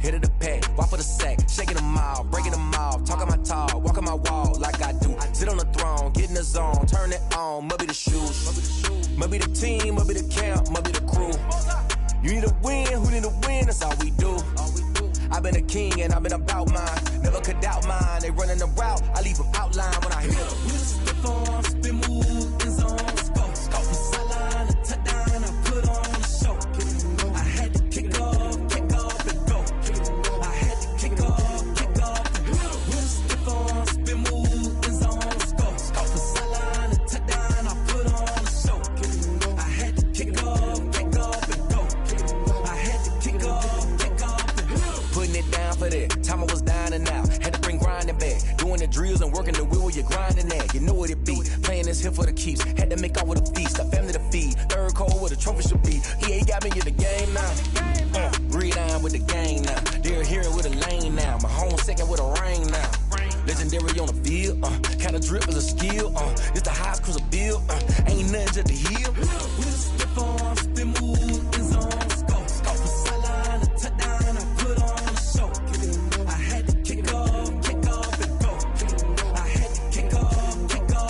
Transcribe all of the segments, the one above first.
hit of the pack, walk for the sack, shaking them all, breaking them all, talking my talk, walking my wall like I do. Sit on the throne, get in the zone, turn it on, must be the shoes, must be the team, must be the camp, must be the crew. You need a win, who need a win, that's all we do. I've been a king and I've been about mine, never could doubt mine. They running the route, I leave them outline when I hit them. We just spit on, spin move, in zone, let's go. Scout from sideline to touchdown, I put on the show. I had to kick off and go. I had to kick off and go. We just spit on, spin move, in zone, let's go. Scout from sideline to touchdown, I put on the show. I had to kick off and go. I had to kick off and go. Putting it down for that. Time I was down and out. Had to bring grinding back. Doing the drills and working the wheel where you're grinding at. You know what it be. Playing this here for the keeps. Had to make out with a feast. A family to feed. Third cold where the trophy should be. EA got me in the game now. Breathe down with the gang now. They're here with a lane now. My home second with a ring now. Legendary on the field. Kinda drip is a skill. It's the highest cruiser bill. Ain't nothing just to heal. We just step on, spin move, in zone, scope. Scope from sideline to touchdown, I put on the show. I had to kick off and go. I had to kick off and go.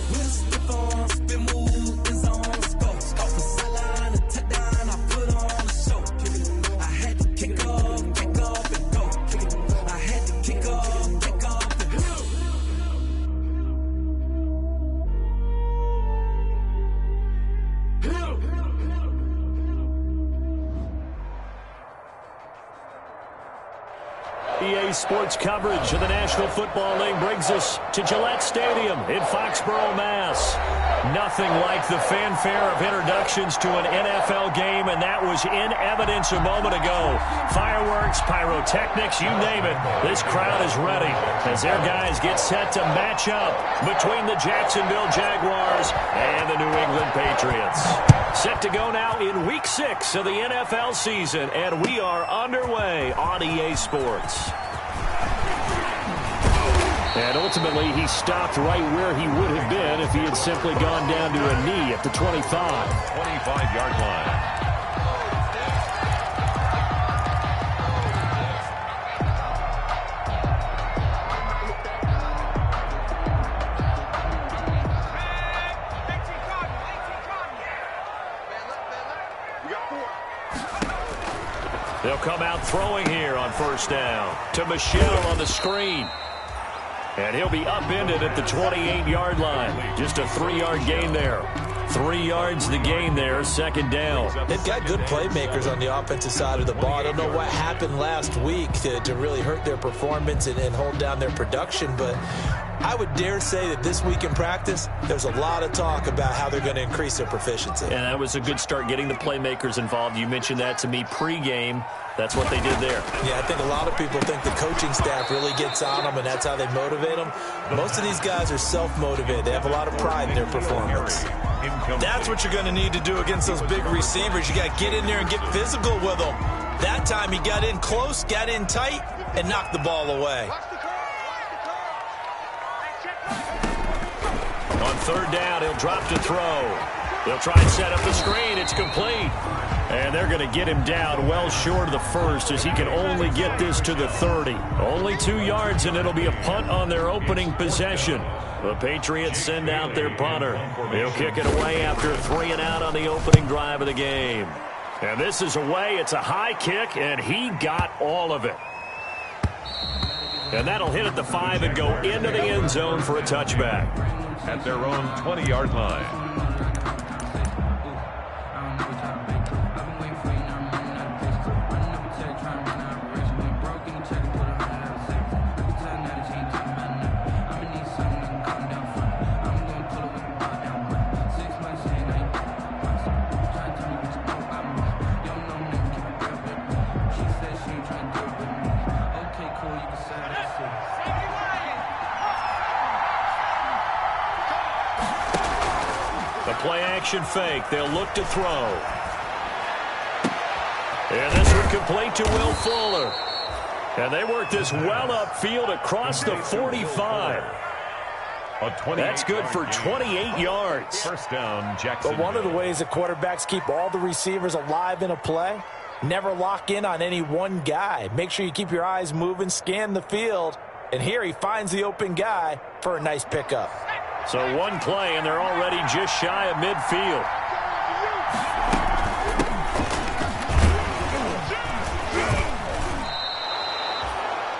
We just step on, spin move, in zone, scope. Scope from sideline to touchdown, I put on the show. I had to kick off and go. I had to kick off and go. EA Sports coverage of the National Football League brings us to Gillette Stadium in Foxborough, Mass. Nothing like the fanfare of introductions to an NFL game, and that was in evidence a moment ago. Fireworks, pyrotechnics, you name it. This crowd is ready as their guys get set to match up between the Jacksonville Jaguars and the New England Patriots. Set to go now in Week 6 of the NFL season, and we are underway on EA Sports. And ultimately, he stopped right where he would have been if he had simply gone down to a knee at the 25. 25-yard line. They'll come out throwing here on first down to Michelle on the screen. And he'll be upended at the 28-yard line. Just a 3-yard gain there. 3 yards the gain there, second down. They've got good playmakers on the offensive side of the ball. I don't know what happened last week to really hurt their performance and hold down their production, but I would dare say that this week in practice, there's a lot of talk about how they're going to increase their proficiency. And that was a good start getting the playmakers involved. You mentioned that to me pregame. That's what they did there. Yeah, I think a lot of people think the coaching staff really gets on them, and that's how they motivate them. Most of these guys are self-motivated. They have a lot of pride in their performance. That's what you're going to need to do against those big receivers. You got to get in there and get physical with them. That time he got in close, got in tight, and knocked the ball away. On third down, he'll drop to throw. They'll try and set up the screen. It's complete. And they're going to get him down well short of the first as he can only get this to the 30. Only 2 yards, and it'll be a punt on their opening possession. The Patriots send out their punter. He'll kick it away after 3 and out on the opening drive of the game. And this is away. It's a high kick, and he got all of it. And that'll hit at the 5 and go into the end zone for a touchback. At their own 20-yard line. Play-action fake. They'll look to throw. And this one complete to Will Fuller. And they work this well upfield across the 45. That's good for 28 yards. First down, Jackson. But one of the ways that quarterbacks keep all the receivers alive in a play Never lock in on any one guy. Make sure you keep your eyes moving, scan the field. And here he finds the open guy for a nice pickup. So one play, and they're already just shy of midfield.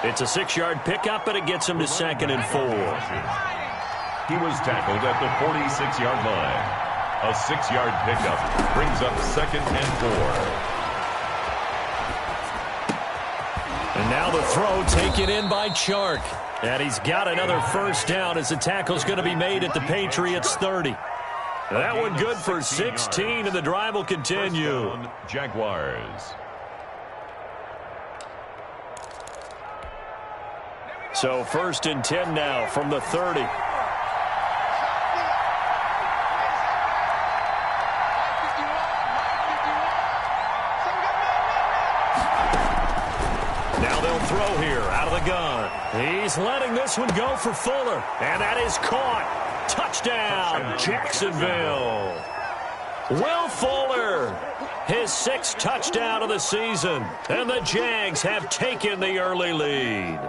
It's a 6-yard pickup, but it gets him to 2nd and 4. He was tackled at the 46-yard line. A 6-yard pickup brings up 2nd and 4. And now the throw taken in by Chark. And he's got another first down as the tackle's going to be made at the Patriots' 30. That one good for 16, and the drive will continue. Jaguars. So 1st and 10 now from the 30. Now they'll throw here out of the gun. He's letting this one go for Fuller. And that is caught. Touchdown, Jacksonville. Will Fuller, his 6th touchdown of the season. And the Jags have taken the early lead.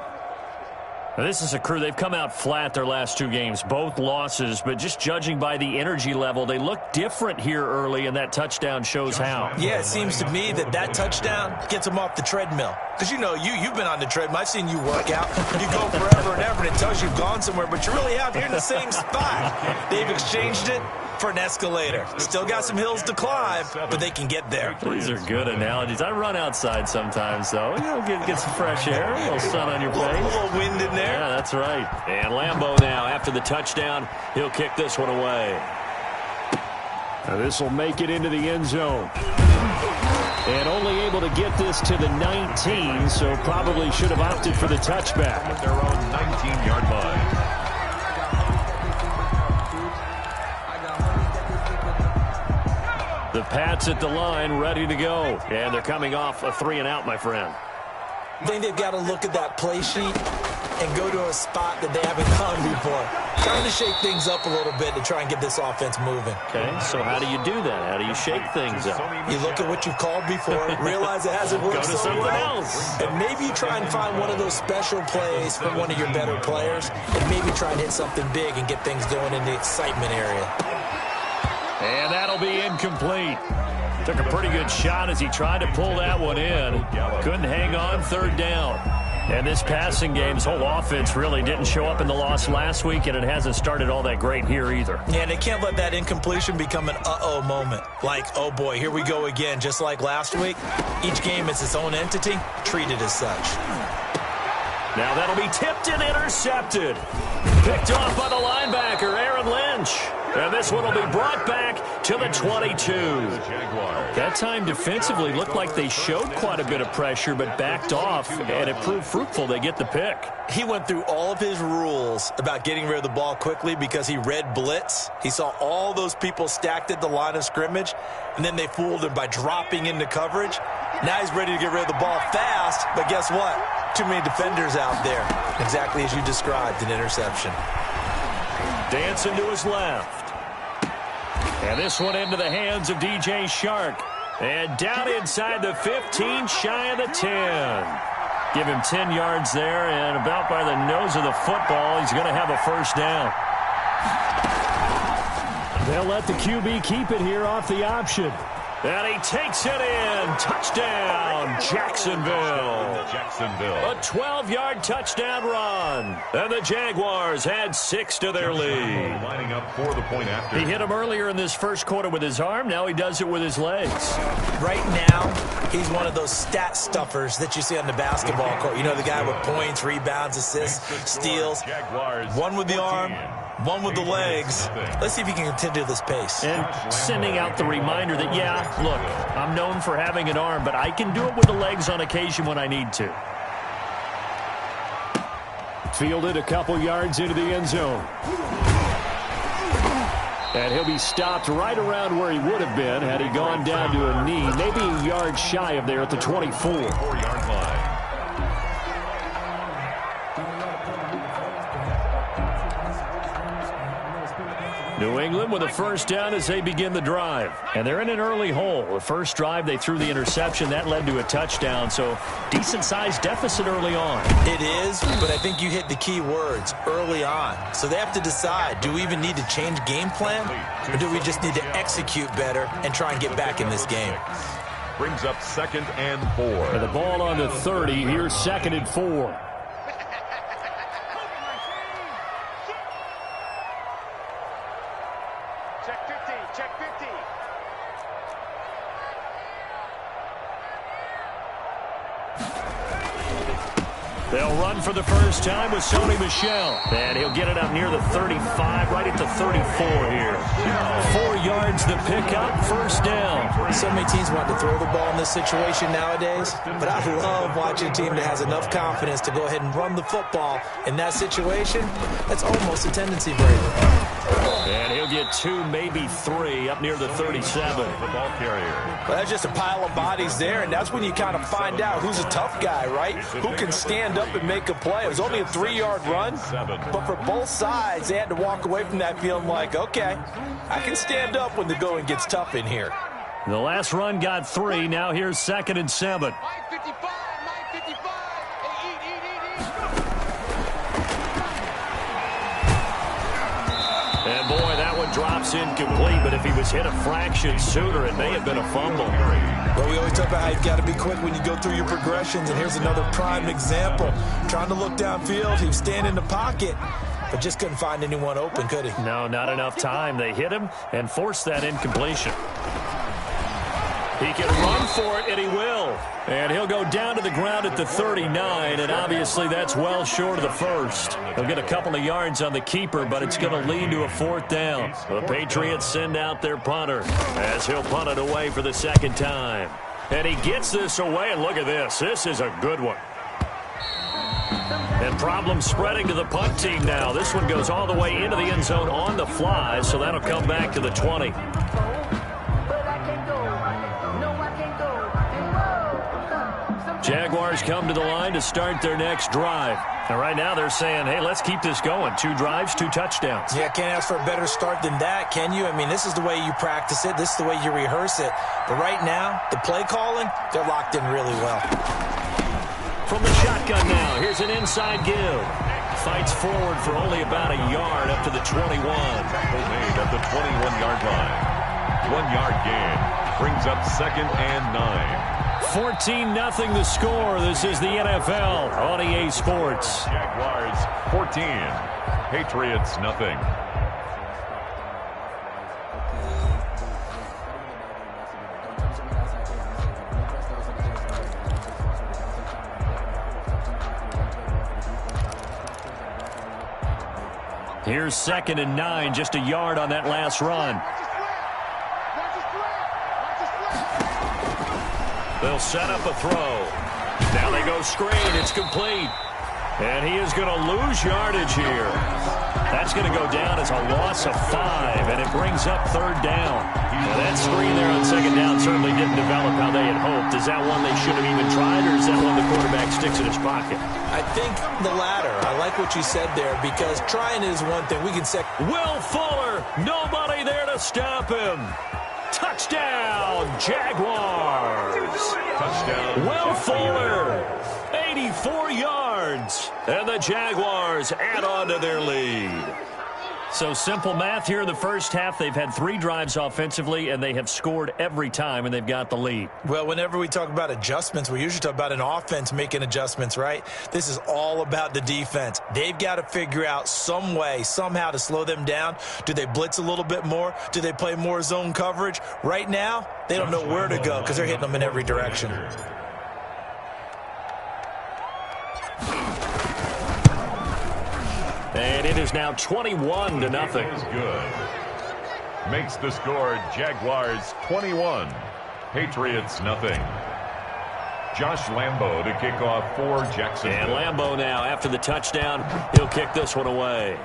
Now, this is a crew, they've come out flat their last 2 games, both losses, but just judging by the energy level, they look different here early, and that touchdown shows how. Yeah, it seems to me that touchdown gets them off the treadmill. Because, you know, you've been on the treadmill. I've seen you work out. You go forever and ever, and it tells you you've gone somewhere, but you're really out here in the same spot. They've exchanged it for an escalator. Still got some hills to climb, but they can get there. These are good analogies. I run outside sometimes, though. You know, get some fresh air, a little sun on your face. A little wind in there. Yeah, that's right. And Lambeau now, after the touchdown, he'll kick this one away. Now this will make it into the end zone. And only able to get this to the 19, so probably should have opted for the touchback. At their own 19-yard line. The Pats at the line, ready to go. And they're coming off a 3-and-out, my friend. I think they've got to look at that play sheet and go to a spot that they haven't gone before. Trying to shake things up a little bit to try and get this offense moving. Okay, so how do you do that? How do you shake things up? You look at what you've called before, realize it hasn't worked Go to so something well, else. and maybe you try and find one of those special plays from one of your better players, and maybe try and hit something big and get things going in the excitement area. And that'll be incomplete. Took a pretty good shot as he tried to pull that one in. Couldn't hang on 3rd down. And this passing game's whole offense really didn't show up in the loss last week, and it hasn't started all that great here either. Yeah, and they can't let that incompletion become an uh-oh moment. Like, oh boy, here we go again, just like last week. Each game is its own entity, treated as such. Now that'll be tipped and intercepted. Picked off by the linebacker, Aaron Lynch. And this one will be brought back to the 22. That time defensively looked like they showed quite a bit of pressure, but backed off, and it proved fruitful. They get the pick. He went through all of his rules about getting rid of the ball quickly because he read blitz. He saw all those people stacked at the line of scrimmage, and then they fooled him by dropping into coverage. Now he's ready to get rid of the ball fast, but guess what? Too many defenders out there. Exactly as you described, an interception. Dancing to his left. And this one into the hands of DJ Chark. And down inside the 15, shy of the 10. Give him 10 yards there, and about by the nose of the football, he's going to have a first down. They'll let the QB keep it here off the option. And he takes it in. Touchdown, Jacksonville. A 12-yard touchdown run. And the Jaguars had 6 to their lead. Lining up for the point after. He hit him earlier in this first quarter with his arm. Now he does it with his legs. Right now, he's one of those stat stuffers that you see on the basketball court. You know, the guy with points, rebounds, assists, steals. One with the arm, one with the legs. Let's see if he can continue this pace. And sending out the reminder that, yeah, look, I'm known for having an arm, but I can do it with the legs on occasion when I need to. Fielded a couple yards into the end zone. And he'll be stopped right around where he would have been had he gone down to a knee, maybe a yard shy of there at the 24. 4-yard line. New England with a first down as they begin the drive. And they're in an early hole. The first drive, they threw the interception. That led to a touchdown, so decent-sized deficit early on. It is, but I think you hit the key words, early on. So they have to decide, do we even need to change game plan, or do we just need to execute better and try and get back in this game? Brings up 2nd and 4. And the ball on the 30. Here's 2nd and 4. They'll run for the first time with Sony Michel. And he'll get it up near the 35, right at the 34 here. 4 yards the pickup, first down. So many teams want to throw the ball in this situation nowadays, but I love watching a team that has enough confidence to go ahead and run the football in that situation. That's almost a tendency breaker. And he'll get 2, maybe 3, up near the 37. The ball carrier. Well, that's just a pile of bodies there, and that's when you kind of find out who's a tough guy, right? Who can stand up and make a play. It was only a 3-yard run, but for both sides, they had to walk away from that feeling like, okay, I can stand up when the going gets tough in here. The last run got 3. Now here's 2nd and 7. And boy, that one drops incomplete, but if he was hit a fraction sooner, it may have been a fumble. Well, we always talk about how you've got to be quick when you go through your progressions, and here's another prime example. Trying to look downfield, he was standing in the pocket, but just couldn't find anyone open, could he? No, not enough time. They hit him and forced that incompletion. He can run for it, and he will. And he'll go down to the ground at the 39, and obviously that's well short of the first. He'll get a couple of yards on the keeper, but it's going to lead to a 4th down. The Patriots send out their punter as he'll punt it away for the 2nd time. And he gets this away, and look at this. This is a good one. And problems spreading to the punt team now. This one goes all the way into the end zone on the fly, so that'll come back to the 20. Jaguars come to the line to start their next drive. And right now they're saying, hey, let's keep this going. 2 drives, 2 touchdowns. Yeah, can't ask for a better start than that, can you? I mean, this is the way you practice it. This is the way you rehearse it. But right now, the play calling, they're locked in really well. From the shotgun now, here's an inside give. Fights forward for only about a yard up to the 21. Tackle made at the 21-yard line. 1-yard gain. Brings up 2nd and 9. 14-0 the score. This is the NFL on EA Sports. Jaguars 14. Patriots nothing. Here's 2nd and 9, just a yard on that last run. They'll set up a throw. Now they go screen. It's complete. And he is going to lose yardage here. That's going to go down as a loss of 5, and it brings up 3rd down. And that screen there on 2nd down certainly didn't develop how they had hoped. Is that one they should have even tried, or is that one the quarterback sticks in his pocket? I think the latter. I like what you said there, because trying is one thing. We can say, Will Fuller, nobody there to stop him. Touchdown, Jaguars. Touchdown. Will Fuller, 84 yards. And the Jaguars add on to their lead. So simple math here in the first half. They've had 3 drives offensively, and they have scored every time, and they've got the lead. well, whenever we talk about adjustments, we usually talk about an offense making adjustments, right? This is all about the defense. They've got to figure out some way, somehow to slow them down. Do they blitz a little bit more? Do they play more zone coverage? Right now, they don't know where to go because they're hitting them in every direction. And it is now 21-0. Is good. Makes the score Jaguars 21, Patriots nothing. Josh Lambo to kick off for Jacksonville. And Lambo now, after the touchdown, he'll kick this one away.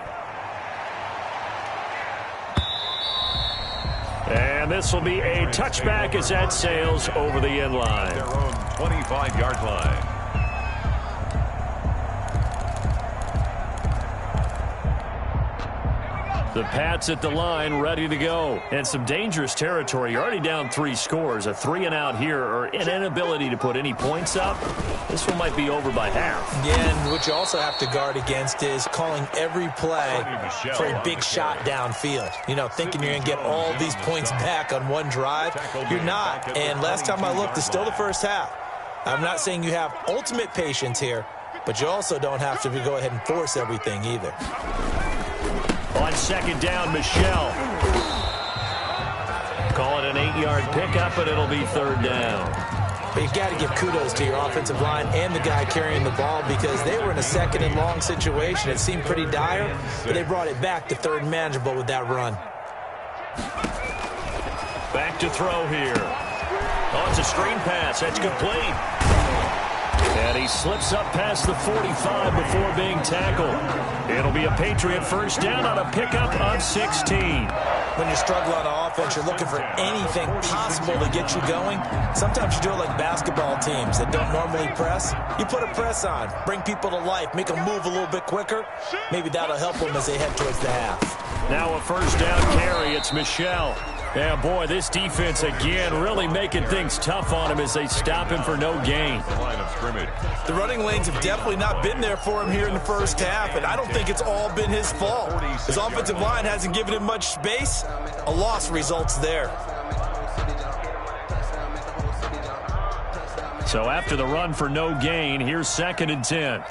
And this will be a touchback as that sails over the end line. Their own 25-yard line. The Pats at the line, ready to go. And some dangerous territory. You're already down 3 scores. A 3-and-out here, or an inability to put any points up. This one might be over by half. Yeah, and what you also have to guard against is calling every play for a big shot downfield. You know, thinking you're going to get all these points back on one drive. You're not. And last time I looked, it's still the first half. I'm not saying you have ultimate patience here, but you also don't have to go ahead and force everything either. On second down, Michelle. Call it an 8-yard pickup, and it'll be third down. But you've got to give kudos to your offensive line and the guy carrying the ball because they were in a second and long situation. It seemed pretty dire, but they brought it back to third and manageable with that run. Back to throw here. Oh, it's a screen pass. That's complete. And he slips up past the 45 before being tackled. It'll be a Patriot first down on a pickup of 16. When you struggle on offense, you're looking for anything possible to get you going. Sometimes you do it like basketball teams that don't normally press. You put a press on, bring people to life, make them move a little bit quicker. Maybe that'll help them as they head towards the half. Now a first down carry. It's Michelle. Yeah, boy, this defense again really making things tough on him as they stop him for no gain. The running lanes have definitely not been there for him here in the first half, and I don't think it's all been his fault. His offensive line hasn't given him much space. A loss results there. So after the run for no gain, here's 2nd and 10.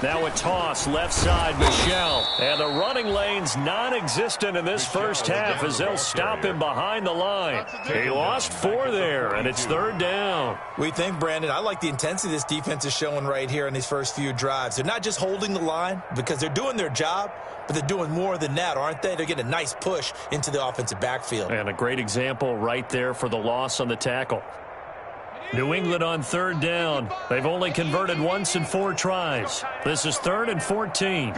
Now a toss, left side, Michelle. And the running lane's non-existent in this first half as they'll stop him behind the line. He lost 4 there, and it's third down. We think, Brandon, I like the intensity this defense is showing right here in these first few drives. They're not just holding the line because they're doing their job, but they're doing more than that, aren't they? They're getting a nice push into the offensive backfield. And a great example right there for the loss on the tackle. New England on third down. They've only converted once in 4 tries. This is 3rd and 14.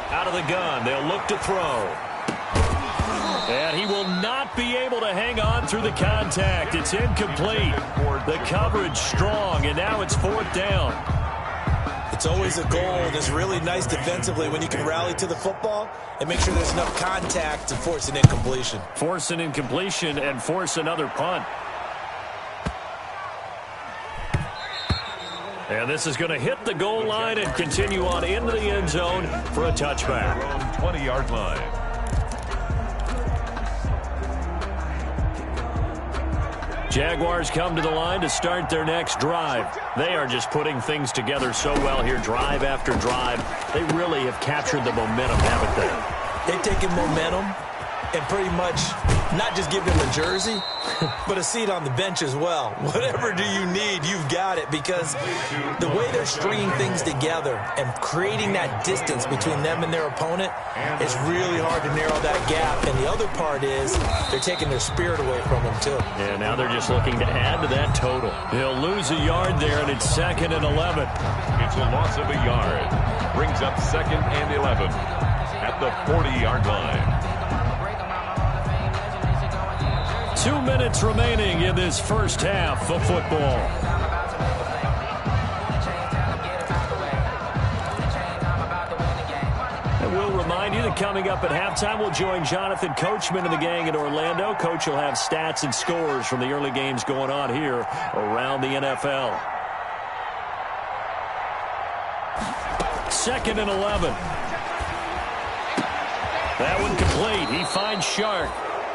Out of the gun, they'll look to throw. And he will not be able to hang on through the contact. It's incomplete. The coverage strong, and now it's 4th down. It's always a goal, and it's really nice defensively when you can rally to the football and make sure there's enough contact to force an incompletion. Force an incompletion and force another punt. And this is going to hit the goal line and continue on into the end zone for a touchback. 20-yard line. Jaguars come to the line to start their next drive. They are just putting things together so well here, drive after drive. They really have captured the momentum, haven't they? They've taken momentum and pretty much not just give them a jersey, but a seat on the bench as well. Whatever do you need, you've got it, because the way they're stringing things together and creating that distance between them and their opponent, it's really hard to narrow that gap. And the other part is they're taking their spirit away from them, too. Yeah, now they're just looking to add to that total. He'll lose a yard there, and it's 2nd and 11. It's a loss of a yard. Brings up 2nd and 11 at the 40-yard line. 2 minutes remaining in this first half of football. And we'll remind you that coming up at halftime, we'll join Jonathan Coachman and the gang in Orlando. Coach will have stats and scores from the early games going on here around the NFL. 2nd and 11. That one complete. He finds Shark.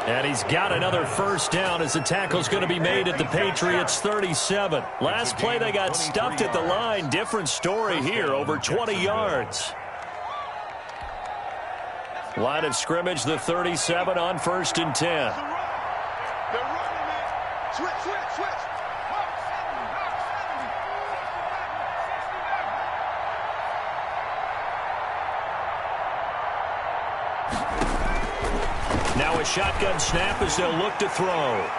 And he's got another first down as the tackle's going to be made at the Patriots' 37. Last play, they got stuffed at the line. Different story here, over 20 yards. Line of scrimmage, the 37 on 1st and 10. Now a shotgun snap as they'll look to throw.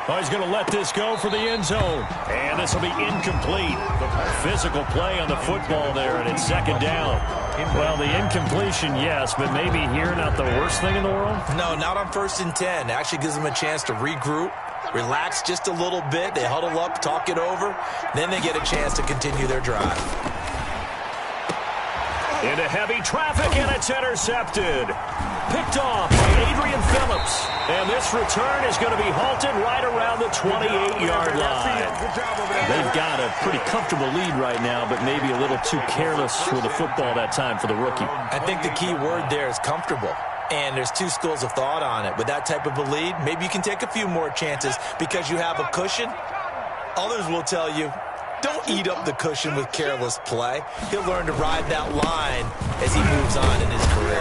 Oh, he's going to let this go for the end zone. And this will be incomplete. Physical play on the football there, and it's second down. Well, the incompletion, yes, but maybe here not the worst thing in the world? No, not on 1st and 10. It actually gives them a chance to regroup, relax just a little bit. They huddle up, talk it over. Then they get a chance to continue their drive. Into heavy traffic, and it's intercepted. Picked off by Adrian Phillips. And this return is going to be halted right around the 28-yard line. They've got a pretty comfortable lead right now, but maybe a little too careless with the football that time for the rookie. I think the key word there is comfortable. And there's two schools of thought on it. With that type of a lead, maybe you can take a few more chances because you have a cushion. Others will tell you, don't eat up the cushion with careless play. He'll learn to ride that line as he moves on in his career.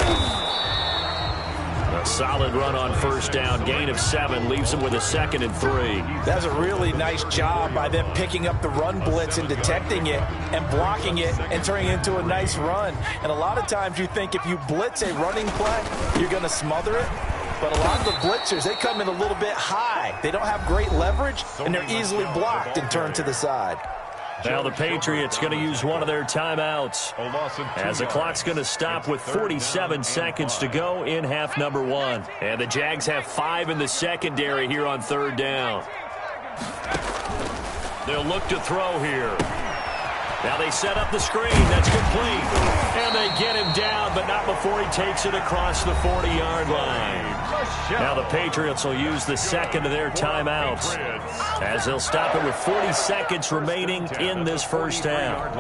A solid run on 1st down. Gain of 7 leaves him with a 2nd and 3. That's a really nice job by them picking up the run blitz and detecting it and blocking it and turning it into a nice run. And a lot of times you think if you blitz a running play, you're going to smother it. But a lot of the blitzers, they come in a little bit high. They don't have great leverage, and they're easily blocked and turned to the side. Now the Patriots going to use one of their timeouts as the clock's going to stop with 47 seconds to go in half number 1. And the Jags have 5 in the secondary here on 3rd down. They'll look to throw here. Now they set up the screen. That's complete. And they get him down, but not before he takes it across the 40-yard line. Now the Patriots will use the 2nd of their timeouts as they'll stop it with 40 seconds remaining in this 1st half.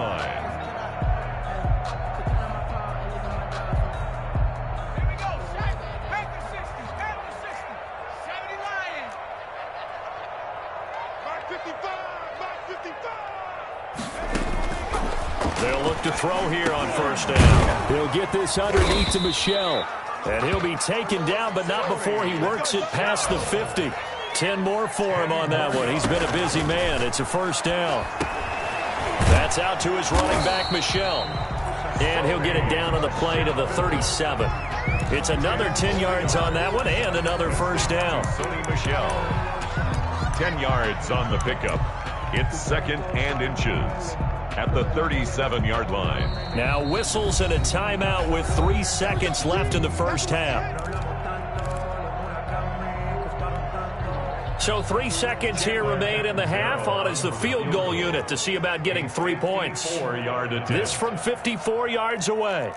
They'll look to throw here on 1st down. He'll get this underneath to Michel. And he'll be taken down, but not before he works it past the 50. 10 more for him on that one. He's been a busy man. It's a 1st down. That's out to his running back, Michel. And he'll get it down on the play to the 37. It's another 10 yards on that one and another 1st down. Sony Michel. 10 yards on the pickup. It's 2nd and inches at the 37-yard line. Now whistles and a timeout with 3 seconds left in the 1st half. So 3 seconds here remain in the half. On is the field goal unit to see about getting 3 points. 4-yard attempt. This from 54 yards away.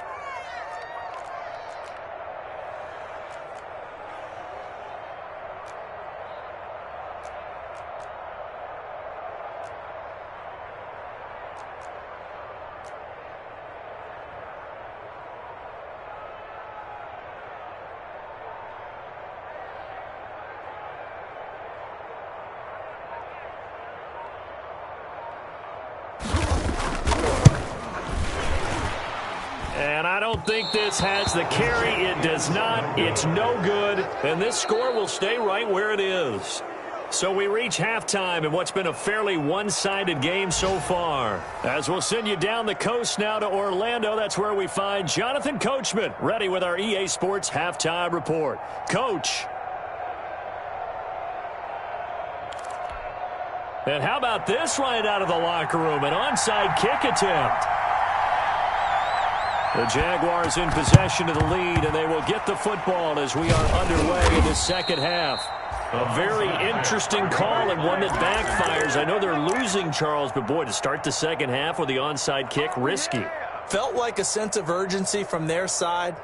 And I don't think this has the carry. It does not. It's no good. And this score will stay right where it is. So we reach halftime in what's been a fairly one-sided game so far. As we'll send you down the coast now to Orlando, that's where we find Jonathan Coachman, ready with our EA Sports Halftime Report. Coach. And how about this right out of the locker room? An onside kick attempt. The Jaguars in possession of the lead, and they will get the football as we are underway in the 2nd half. A very interesting call and one that backfires. I know they're losing, Charles, but boy, to start the 2nd half with the onside kick, risky. Felt like a sense of urgency from their side,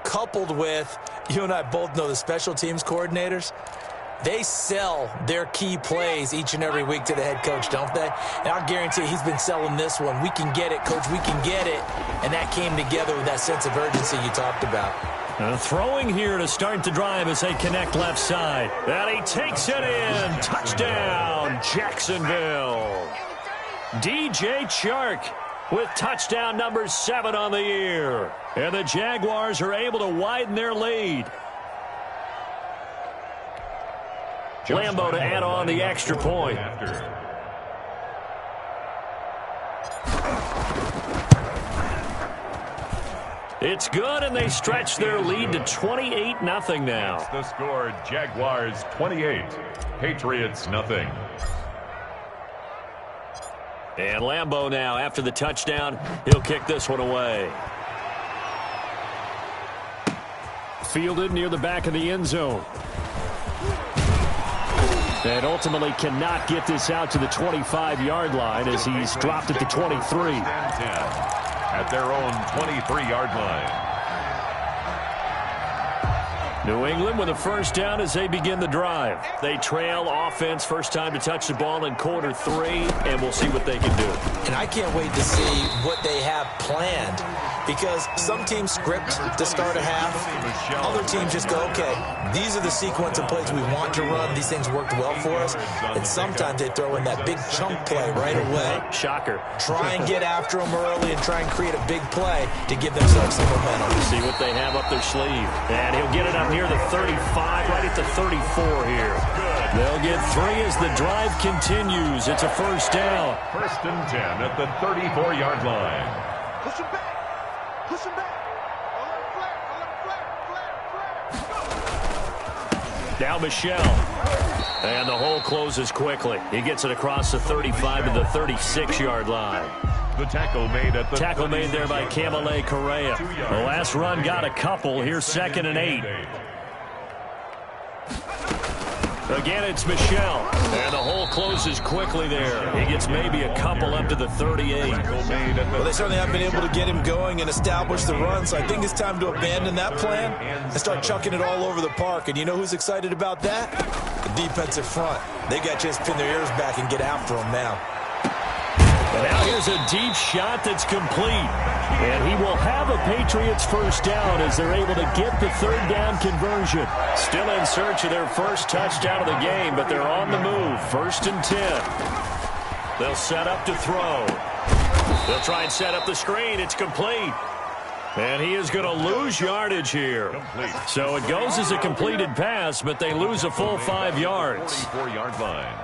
coupled with, you and I both know the special teams coordinators. They sell their key plays each and every week to the head coach, don't they? And I guarantee he's been selling this one. We can get it, coach. We can get it. And that came together with that sense of urgency you talked about. Throwing here to start the drive as they connect left side. And he takes it in. Touchdown, Jacksonville. DJ Chark with touchdown number 7 on the year. And the Jaguars are able to widen their lead. Lambo to add on the extra point. It's good, and they stretch their lead to 28-0 now. The score, Jaguars 28, Patriots nothing. And Lambeau now, after the touchdown, he'll kick this one away. Fielded near the back of the end zone. And ultimately cannot get this out to the 25-yard line as he's dropped at the 23. At their own 23-yard line. New England with a first down as they begin the drive. They trail offense, first time to touch the ball in quarter 3, and we'll see what they can do. And I can't wait to see what they have planned, because some teams script to start a half. Other teams just go, okay, these are the sequence of plays we want to run. These things worked well for us. And sometimes they throw in that big chunk play right away. Shocker. Try and get after them early and try and create a big play to give themselves some momentum. See what they have up their sleeve. And he'll get it up near the 35, right at the 34 here. They'll get 3 as the drive continues. It's a first down. First and 10 at the 34-yard line. Push him back. Push him back. Now Michelle. And the hole closes quickly. He gets it across the 35 to the 36-yard line. The tackle made at the tackle made there by Camille Correa. The last run got a couple. Here's 2nd and 8. Again, it's Michelle. And the hole closes quickly there. He gets maybe a couple up to the 38. Well, they certainly haven't been able to get him going and establish the run, so I think it's time to abandon that plan and start chucking it all over the park. And you know who's excited about that? The defensive front. They got to just pin their ears back and get after him now. And now here's a deep shot that's complete. And he will have a Patriots first down as they're able to get the 3rd down conversion. Still in search of their first touchdown of the game, but they're on the move. 1st and 10. They'll set up to throw. They'll try and set up the screen. It's complete. And he is going to lose yardage here. So it goes as a completed pass, but they lose a full 5 yards. 44-yard line.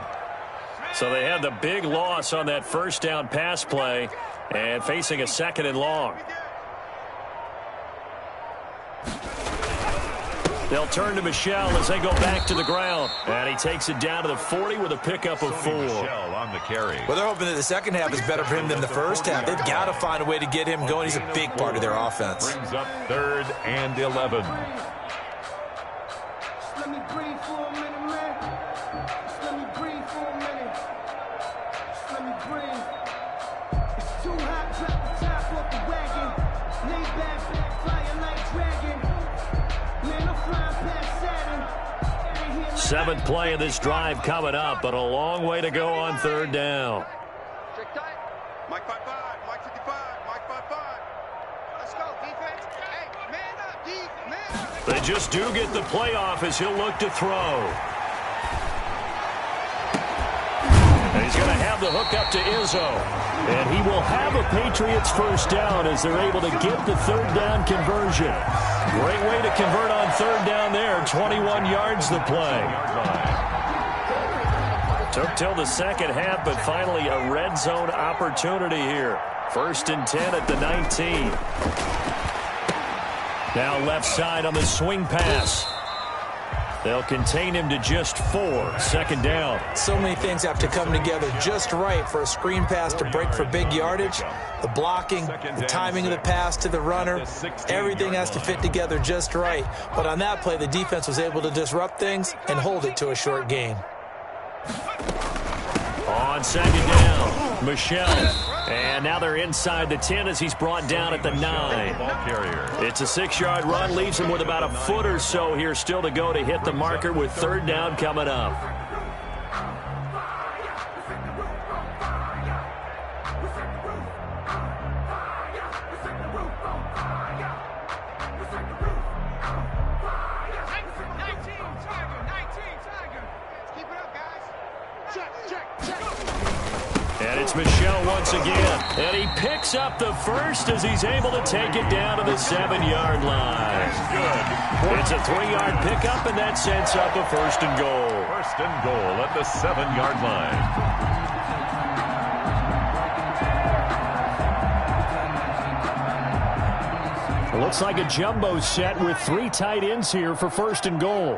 So they had the big loss on that first down pass play and facing a 2nd and long. They'll turn to Michelle as they go back to the ground. And he takes it down to the 40 with a pickup of 4. Michelle on the carry. Well, they're hoping that the second half is better for him than the first half. They've got to find a way to get him going. He's a big part of their offense. Brings up 3rd and 11. Let me breathe for a minute, man. Let me breathe for a minute. Let me breathe. It's too hot, drop the top off the wagon. Lay back, flying like dragon. Man, I'm flying past Saturn. 7th play of this drive coming up, but a long way to go on 3rd down. Check tight. Mike 5-5, Mike 55, Mike 5-5. Let's go, defense. Hey, man up, man up. They just do get the playoff as he'll look to throw. And he's going to have the hook up to Izzo. And he will have a Patriots first down as they're able to get the 3rd down conversion. Great way to convert on 3rd down there. 21 yards the play. Took till the second half, but finally a red zone opportunity here. 1st and 10 at the 19. Now left side on the swing pass. They'll contain him to just 4. 2nd down. So many things have to come together just right for a screen pass to break for big yardage. The blocking, the timing of the pass to the runner, everything has to fit together just right. But on that play, the defense was able to disrupt things and hold it to a short gain. On 2nd down, Michelle. And now they're inside the 10 as he's brought down at the 9. It's a 6-yard run, leaves him with about a foot or so here still to go to hit the marker with 3rd down coming up. And it's Michelle once again. And he picks up the first as he's able to take it down to the 7-yard line. Good. It's a 3-yard pickup, and that sets up a 1st and goal. 1st and goal at the 7-yard line. Looks like a jumbo set with 3 tight ends here for 1st and goal.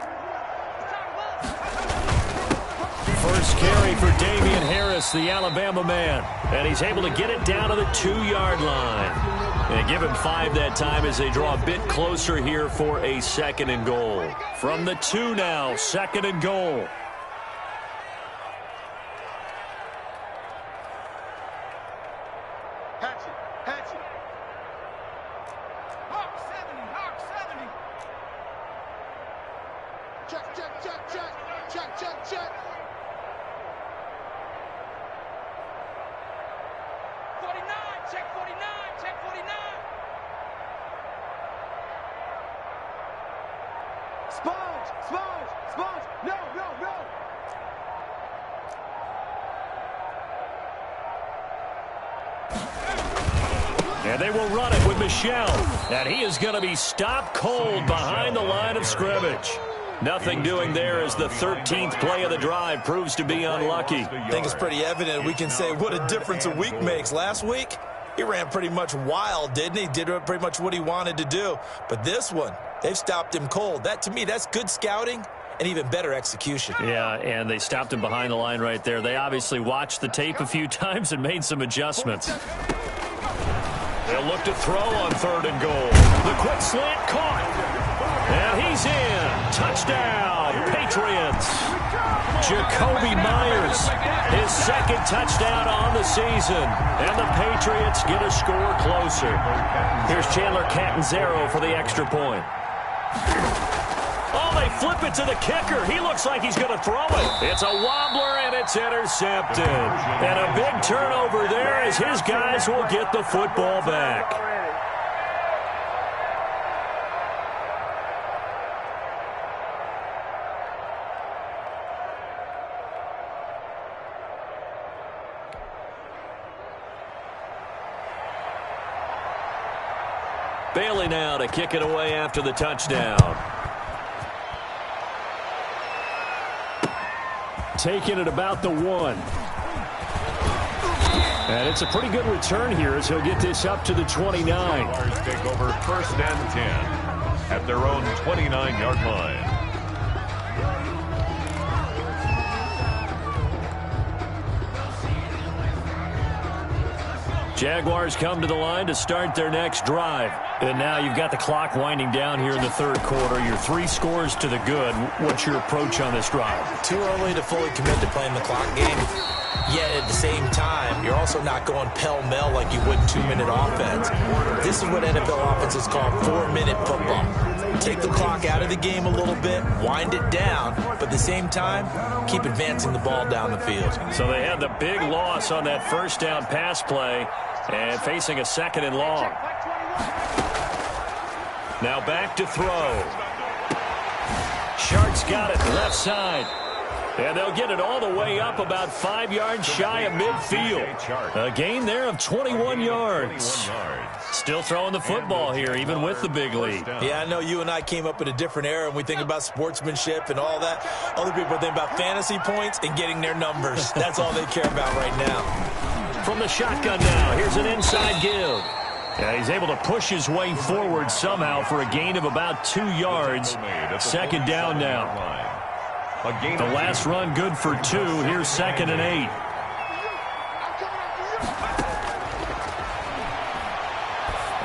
First carry for Damian Harris, the Alabama man. And he's able to get it down to the 2-yard line. And give him 5 that time as they draw a bit closer here for a 2nd and goal. From the 2 now, 2nd and goal. Check. 49, check 49. Sponge. No. And they will run it with Michel. And he is going to be stopped cold behind the line of scrimmage. Nothing doing there as the 13th play of the drive proves to be unlucky. I think it's pretty evident. We can say what a difference a week makes. Last week, he ran pretty much wild, didn't he? Did pretty much what he wanted to do. But this one, they've stopped him cold. That, to me, that's good scouting and even better execution. Yeah, and they stopped him behind the line right there. They obviously watched the tape a few times and made some adjustments. They'll look to throw on 3rd and goal. The quick slant caught. And he's in. Touchdown, Patriots. Jacoby Myers, his 2nd touchdown on the season. And the Patriots get a score closer. Here's Chandler Catanzaro for the extra point. Oh, they flip it to the kicker. He looks like he's going to throw it. It's a wobbler, and it's intercepted. And a big turnover there as his guys will get the football back. Bailey now to kick it away after the touchdown. Taking it about the 1. And it's a pretty good return here as he'll get this up to the 29. Jaguars take over 1st and 10 at their own 29-yard line. Jaguars come to the line to start their next drive. And now you've got the clock winding down here in the 3rd quarter. You're 3 scores to the good. What's your approach on this drive? Too early to fully commit to playing the clock game. Yet at the same time, you're also not going pell-mell like you would 2-minute offense. This is what NFL offenses call 4-minute football. Take the clock out of the game a little bit, wind it down, but at the same time, keep advancing the ball down the field. So they had the big loss on that 1st down pass play and facing a 2nd and long. Now back to throw. Shark's got it left side. And they'll get it all the way up about 5 yards shy of midfield. A gain there of 21 yards. Still throwing the football here, even with the big lead. Yeah, I know you and I came up in a different era, and we think about sportsmanship and all that. Other people think about fantasy points and getting their numbers. That's all they care about right now. From the shotgun now, here's an inside give. Yeah, he's able to push his way forward somehow for a gain of about 2 yards. 2nd down now. The last run good for 2. Here's 2nd and 8.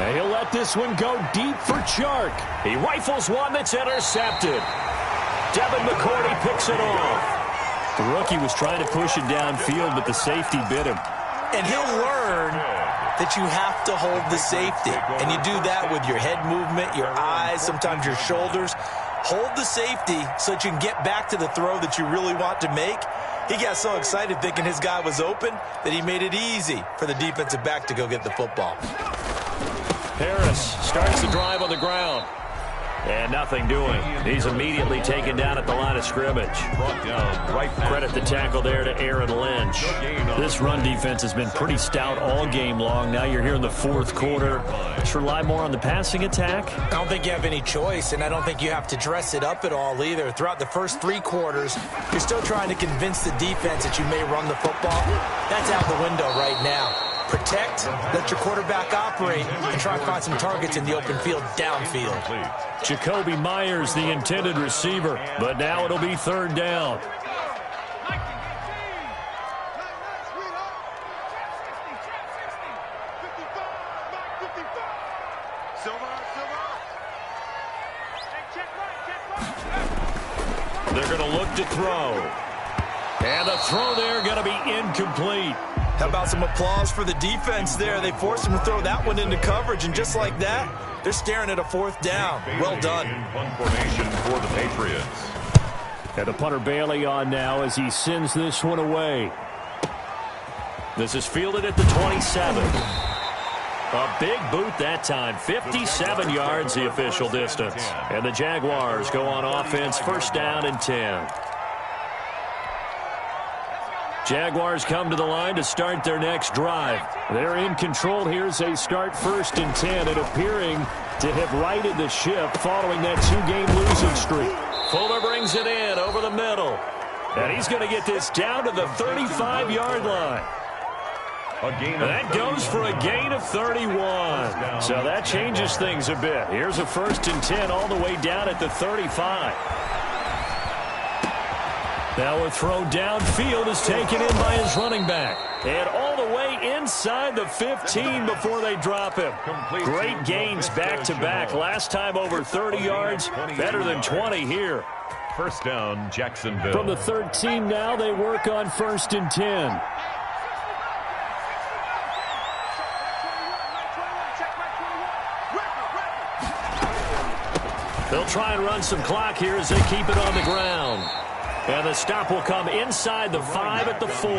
And he'll let this one go deep for Chark. He rifles one that's intercepted. Devin McCourty picks it off. The rookie was trying to push it downfield, but the safety bit him. And he'll learn that you have to hold the safety. And you do that with your head movement, your eyes, sometimes your shoulders. Hold the safety so that you can get back to the throw that you really want to make. He got so excited thinking his guy was open that he made it easy for the defensive back to go get the football. Harris starts the drive on the ground. And nothing doing. He's immediately taken down at the line of scrimmage. Credit the tackle there to Aaron Lynch. This run defense has been pretty stout all game long. Now you're here in the 4th quarter. Let's rely more on the passing attack. I don't think you have any choice, and I don't think you have to dress it up at all either. Throughout the first 3 quarters, you're still trying to convince the defense that you may run the football. That's out the window right now. protect, let your quarterback operate, and try to find some targets in the open field downfield. Jacoby Myers, the intended receiver, but now it'll be third down. They're going to look to throw. And the throw there going to be incomplete. How about some applause for the defense there? They forced him to throw that one into coverage, and just like that, they're staring at a fourth down. Well done. Punt formation for the Patriots. And the punter Bailey on now as he sends this one away. This is fielded at the 27. A big boot that time. 57 yards the official distance. And the Jaguars go on offense, first down and 10. Jaguars come to the line to start their next drive. They're in control here as they start first and 10 and appearing to have righted the ship following that two-game losing streak. Fuller brings it in over the middle. And he's going to get this down to the 35-yard line. That goes for a gain of 31. So that changes things a bit. Here's a first and 10 all the way down at the 35. Now a throw downfield is taken in by his running back. And all the way inside the 15 before they drop him. Great gains back-to-back. Last time over 30 yards, better than 20 here. First down, Jacksonville. From the 13 now, they work on first and 10. They'll try and run some clock here as they keep it on the ground. And the stop will come inside the 5 at the 4.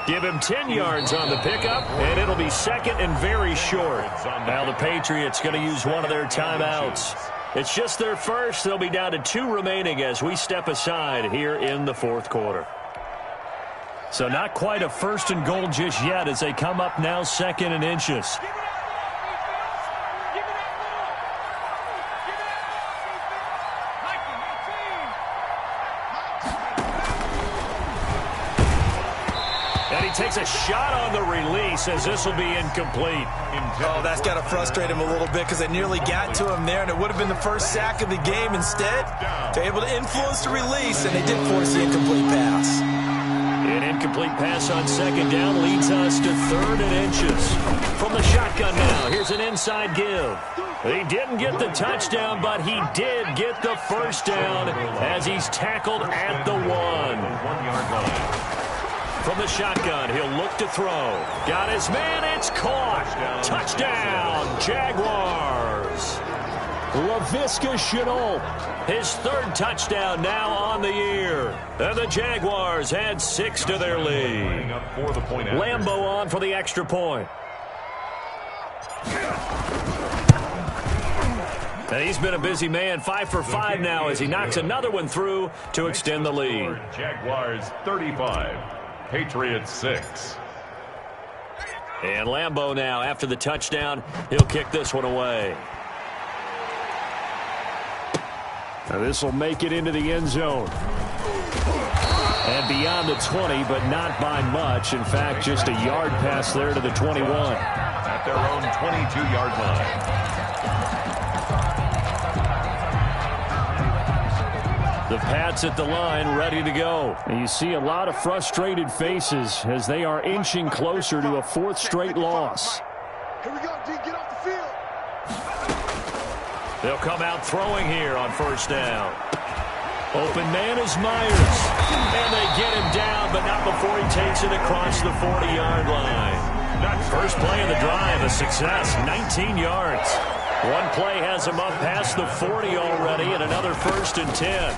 Give him 10 yards on the pickup, and it'll be second and very short. Now the Patriots going to use one of their timeouts. It's just their first. They'll be down to 2 remaining as we step aside here in the fourth quarter. So not quite a first and goal just yet as they come up now second and inches. Takes a shot on the release as this will be incomplete. Oh, that's got to frustrate him a little bit because they nearly got to him there, and it would have been the first sack of the game. Instead, they're able to influence the release, and they did force the incomplete pass. An incomplete pass on second down leads us to third and inches. From the shotgun now, here's an inside give. He didn't get the touchdown, but he did get the first down as he's tackled at the 1. 1 yard line. From the shotgun, he'll look to throw. Got his man, it's caught. Touchdown, Jaguars. Laviska Shenault, his third touchdown now on the year. And the Jaguars add 6 to their lead. Lambo on for the extra point. And he's been a busy man, 5 for 5 now as he knocks another one through to extend the lead. Jaguars 35. Patriots 6. And Lambo now, after the touchdown, he'll kick this one away. Now this will make it into the end zone. And beyond the 20, but not by much. In fact, just a yard pass there to the 21. At their own 22-yard line. The Pats at the line, ready to go. And you see a lot of frustrated faces as they are inching closer to a 4th straight loss. Here we go, D, get off the field. They'll come out throwing here on first down. Open man is Myers. And they get him down, but not before he takes it across the 40-yard line. First play of the drive, a success, 19 yards. One play has him up past the 40 already, and another first and 10.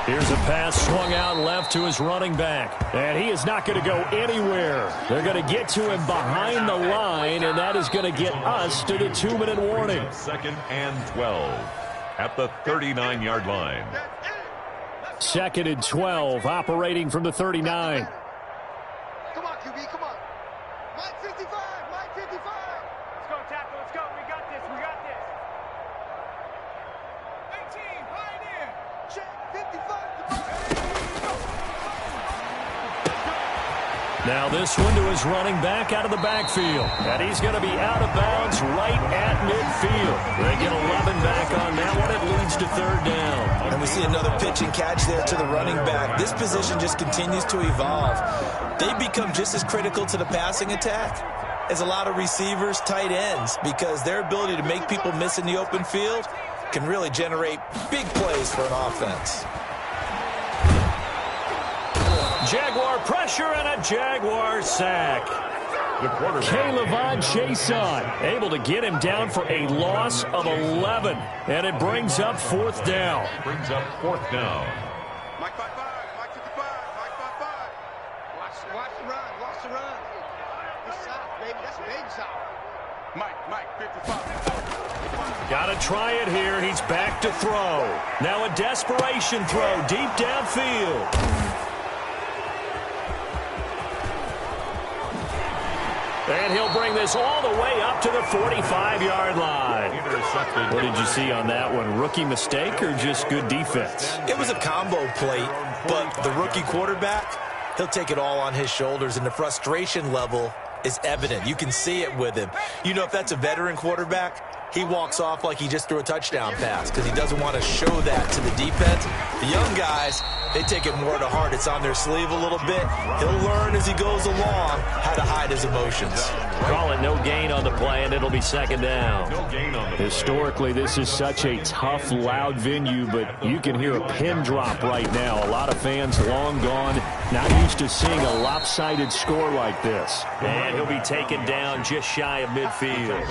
Here's a pass swung out left to his running back. And he is not going to go anywhere. They're going to get to him behind the line, and that is going to get us to the 2-minute warning. Second and 12 at the 39-yard line. Second and 12, operating from the 39. Come on, QB, come on. Mike 55, Mike 55. Let's go, tackle, let's go. We got this, we got this. 18, pioneer. Check, 55. Now this one to his running back out of the backfield. And he's going to be out of bounds right at midfield. They get 11 back on that one. It leads to third down. And we see another pitch and catch there to the running back. This position just continues to evolve. They become just as critical to the passing attack as a lot of receivers, tight ends, because their ability to make people miss in the open field can really generate big plays for an offense. Jaguar pressure and a Jaguar sack. K'Lavon Chason able to get him down for a loss of 11. And it brings up fourth down. Brings up fourth down. Mike 5-5, Mike 55, Mike 5-5. Watch the run, watch the run. Good south, baby, that's big south. Mike 55. Got to try it here. He's back to throw. Now a desperation throw deep downfield. And he'll bring this all the way up to the 45-yard line. What did you see on that one? Rookie mistake or just good defense? It was a combo plate, but the rookie quarterback, he'll take it all on his shoulders, and the frustration level is evident. You can see it with him. You know, if that's a veteran quarterback, he walks off like he just threw a touchdown pass because he doesn't want to show that to the defense. The young guys, they take it more to heart. It's on their sleeve a little bit. He'll learn as he goes along how to hide his emotions. Call it no gain on the play, and it'll be second down. Historically, this is such a tough, loud venue, but you can hear a pin drop right now. A lot of fans long gone, not used to seeing a lopsided score like this. And he'll be taken down just shy of midfield.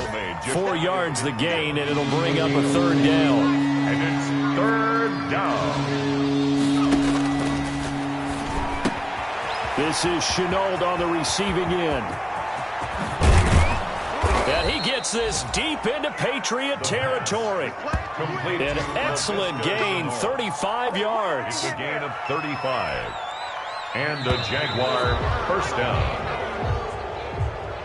4 yards the gain, and it'll bring up a third down. And it's third down. This is Chenault on the receiving end. And he gets this deep into Patriot territory. An excellent gain, 35 yards. A gain of 35. And a Jaguar first down.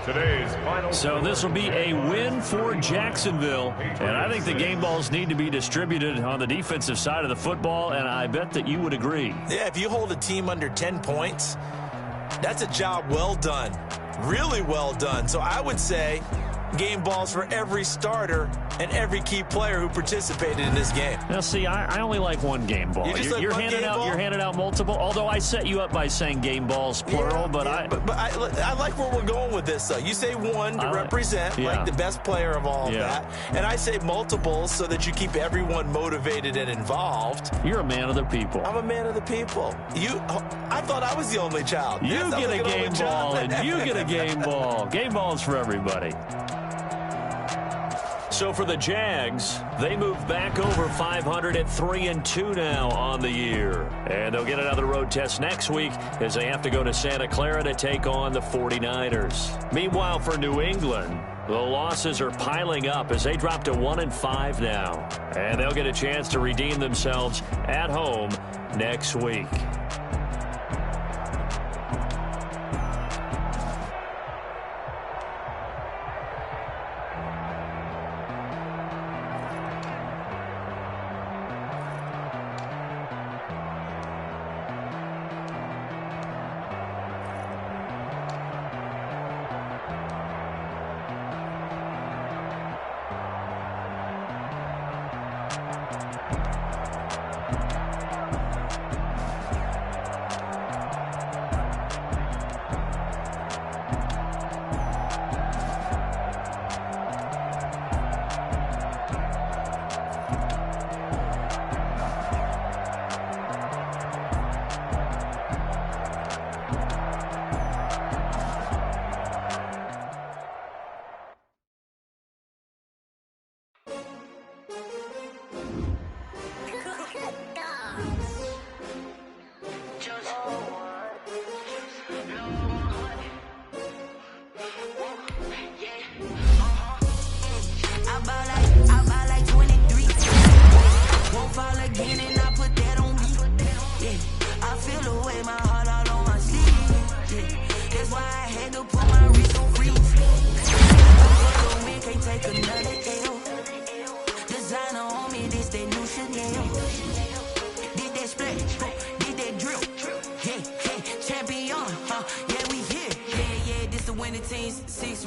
Today's final. So this will be a win for Jacksonville. And I think the game balls need to be distributed on the defensive side of the football, and I bet that you would agree. Yeah, if you hold a team under 10 points, that's a job well done. Really well done. So I would say game balls for every starter and every key player who participated in this game. Now, see, I only like one game ball. You're handing out multiple. Although I set you up by saying game balls plural, but I like where we're going with this. Though you say one to represent like the best player of all of that, and I say multiples so that you keep everyone motivated and involved. You're a man of the people. I'm a man of the people. I thought I was the only child. You get a game ball, and you get a game ball. Game balls for everybody. So for the Jags, they move back over 500 at 3-2 now on the year. And they'll get another road test next week as they have to go to Santa Clara to take on the 49ers. Meanwhile, for New England, the losses are piling up as they drop to 1-5 now. And they'll get a chance to redeem themselves at home next week.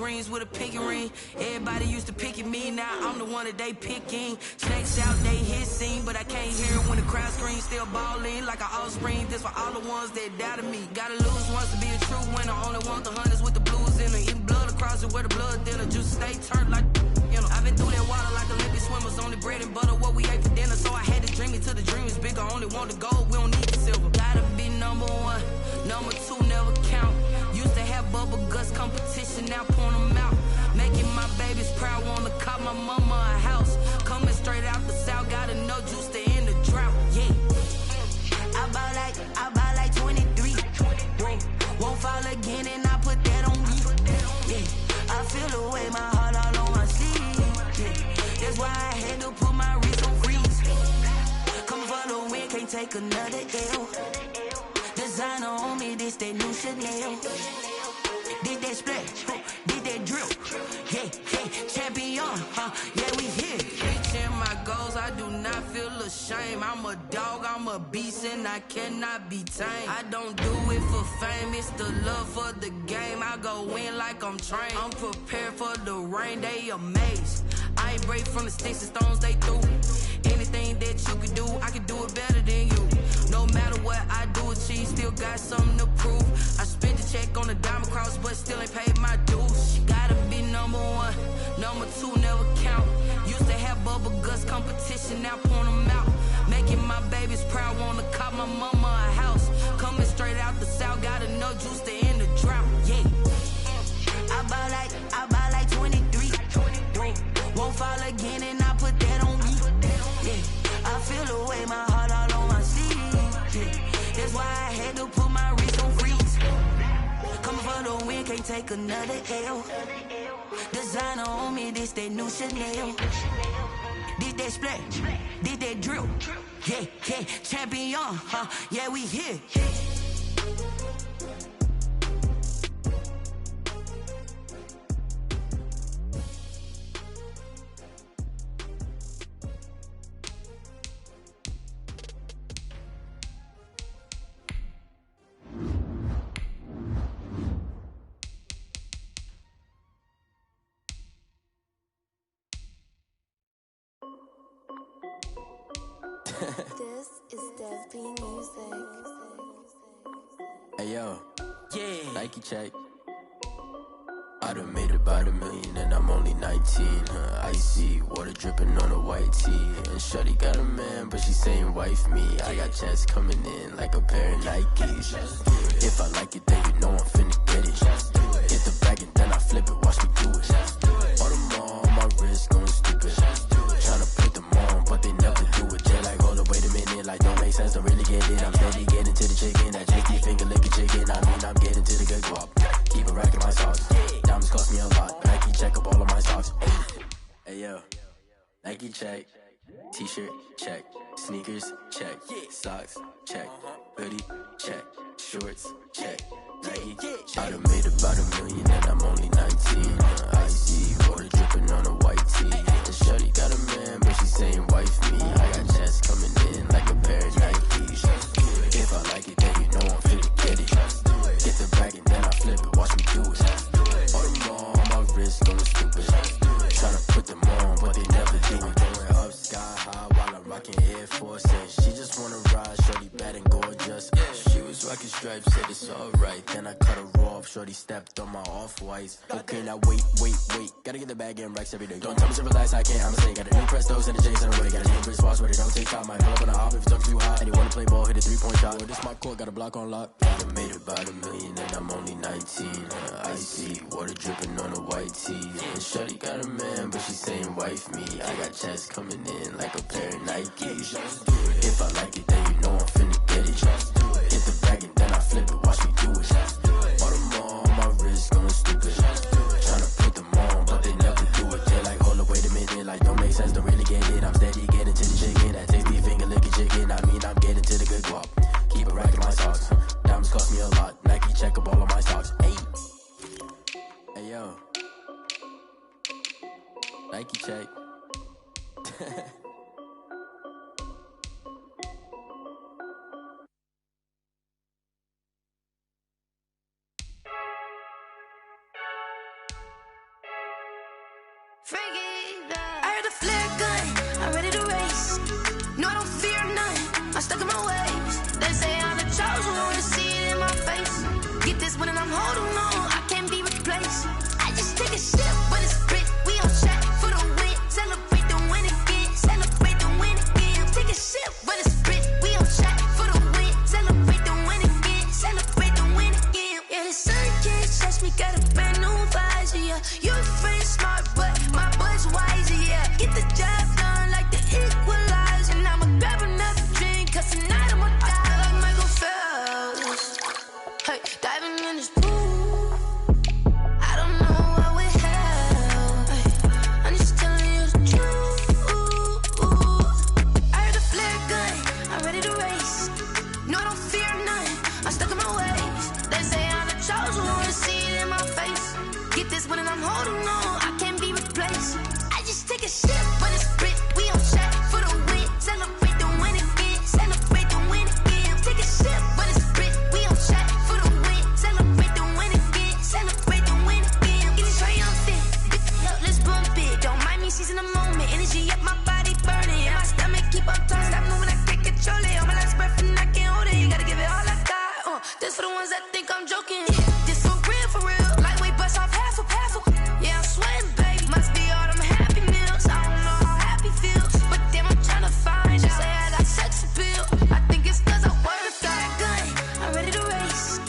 greens with a pinky ring. Everybody used to pick at me, now I'm the one that they picking. Snakes out, they hissing, but I can't hear it when the crowd screams. Still balling like an offspring. This for all the ones that doubted me. Gotta lose once to be a true winner. Only want the hunters with the blues in them. Eating blood across it where the blood dinner. Juice stay turned like, you know. I've been through that water like Olympic swimmers. Only bread and butter what we ate for dinner. So I had to dream it till the dream is bigger. Only want the gold, we don't need the silver. Gotta be number one, number two never count. Used to have bubble guts competition, now point them out. Making my babies proud, wanna cop my mama a house. Coming straight out the south, gotta know juice to end the drought. Yeah, I buy like 23. Whoa, won't fall again and I put that on me. Yeah, I feel the way my heart all on my sleeve. Yeah, that's why I had to put my wrist on freeze. Coming for the win, can't take another L. Designer on me, this that new Chanel. Did that splash, did that drill. Yeah, yeah, champion, yeah, we here. Reaching my goals, I do not feel ashamed. I'm a dog, I'm a beast, and I cannot be tamed. I don't do it for fame, it's the love for the game. I go in like I'm trained. I'm prepared for the rain, they amazed. I ain't break from the sticks and stones they threw. Anything that you can do, I can do it better than you. No matter what I do achieve, still got something to prove. I spent the check on the diamond cross, but still ain't paid my dues. Gotta be number one, number two never count. Used to have bubble guts competition, now point them out. Making my babies proud, wanna cop my mama a house. Coming straight out the south, gotta know juice to end the drought. Yeah, I buy like 23. Won't fall again and I put that on me. Yeah, I feel the way my heart all on my sleeve. Yeah, that's why I had to put my wrist on freeze. Coming for the win, can't take another L. Designer on me, this that new Chanel. Did that splash, did that drill. Yeah, yeah, champion, yeah, we here. This is Dev B Music. Hey yo, Yeah, Nike check. I done made about $1 million and I'm only 19. Icy water dripping on a white tee. And shorty got a man, but she saying wife me. I got checks coming in like a pair of Nikes. If I like it, then you know I'm finna get it. Hit the bag and then I flip it, watch me do it. All them on my wrist going stupid. Tryna put them on, but they never do it. They're like, hold up, wait a minute, like don't make sense, don't really get it. I'm steady getting to the chicken, that chicky finger licking chicken. I mean, I'm getting to the good guap. Keep a rack in my socks. Diamonds cost me a lot. Nike check up all of my socks. Hey yo, Nike check. T-shirt check. Sneakers check. Socks check. Hoodie check. Shorts check. Nike. I done made about $1 million and I'm only 19. Icy water dripping on a white tee. And shorty got a man, but she saying wife me. I got checks coming in like a pair of Nikes. If I like it, then you know I'm finna get it. Get the bag and then I flip it, watch me do it. All them on my wrist going stupid. Tryna put them on, but they never do it. Going up sky high while I'm rocking Air Force. And she just wanna ride, shorty bad and gorgeous. She was rocking stripes, said it's alright. Then I cut her off, shorty stepped on my off-whites. Okay, now wait. Gotta get the bag and racks every day. Don't tell me to relax, I can't, I'ma say. Got a new Prestos and a J's and a way. Got a new Chris Foss, but it don't take time. Might pull up on the hop if it's talking too hot. And you wanna play ball, hit a 3-point shot. Or this my court, got a block on lock. I made about $1 million and I'm only 19. Icy water dripping on a white tee. And shorty got a man, but she saying wife me. I got checks coming in like a pair of Nikes. If I like it, then you know I'm finna get it. Hit the bag and then I flip it, watch me do it. All them on my wrist going stupid. Tryna put them on, but they never do it. They're like, hold up, wait a minute, like don't make sense, don't really get it. I'm steady getting to the chicken, that tasty finger licking chicken. I mean, I'm getting to the good guap. Keep a rack in my socks. Diamonds cost me a lot. Nike check up all of my stocks. Hey yo, Nike check. I heard the flare gun, I'm ready to race. No, I don't fear none, I'm stuck in my ways. They say I'm the chosen one, see it in my face. Get this one and I'm holding on, I can't be replaced. I just take a sip, but it's grit. We on track for the win, celebrate the win again, celebrate the win again. Take a sip, but it's grit. We on track for the win, celebrate the win again, celebrate the win again. Yeah, the sun can't touch me, got a brand new visor, yeah. Your friend's smart, but my bud's wiser, yeah. Get the job done like the equalizer. And I'ma grab another drink, cause tonight I'ma die like Michael Phelps. Hey, diving in this pool, I don't know what we have. Hey, I'm just telling you the truth. I heard the flare gun, I'm ready to race. No, I don't fear none, I'm stuck in my ways. They say I'm the chosen one, see it in my face. Get this one and I'm holding on, I can't be replaced. I just take a sip, but it's grit. We on track for the win, celebrate the win again, celebrate the win again. Take a sip, but it's grit. We on track for the win, celebrate the win again, celebrate the win again. Get it triumphant, look, let's bump it. Don't mind me seizing the moment, energy up my body burning. Yeah, my stomach keep up turning, stop moving, I can't control it. On my last breath and I can't hold it. You gotta give it all I got. This for the ones that think I'm joking. This for real, lightweight bust off half a. Yeah, I'm sweating, babe. Must be all them happy meals. I don't know how happy feels, but damn, I'm tryna find you. Say I got sex appeal. I think it's cause I work that gun. I'm ready to race.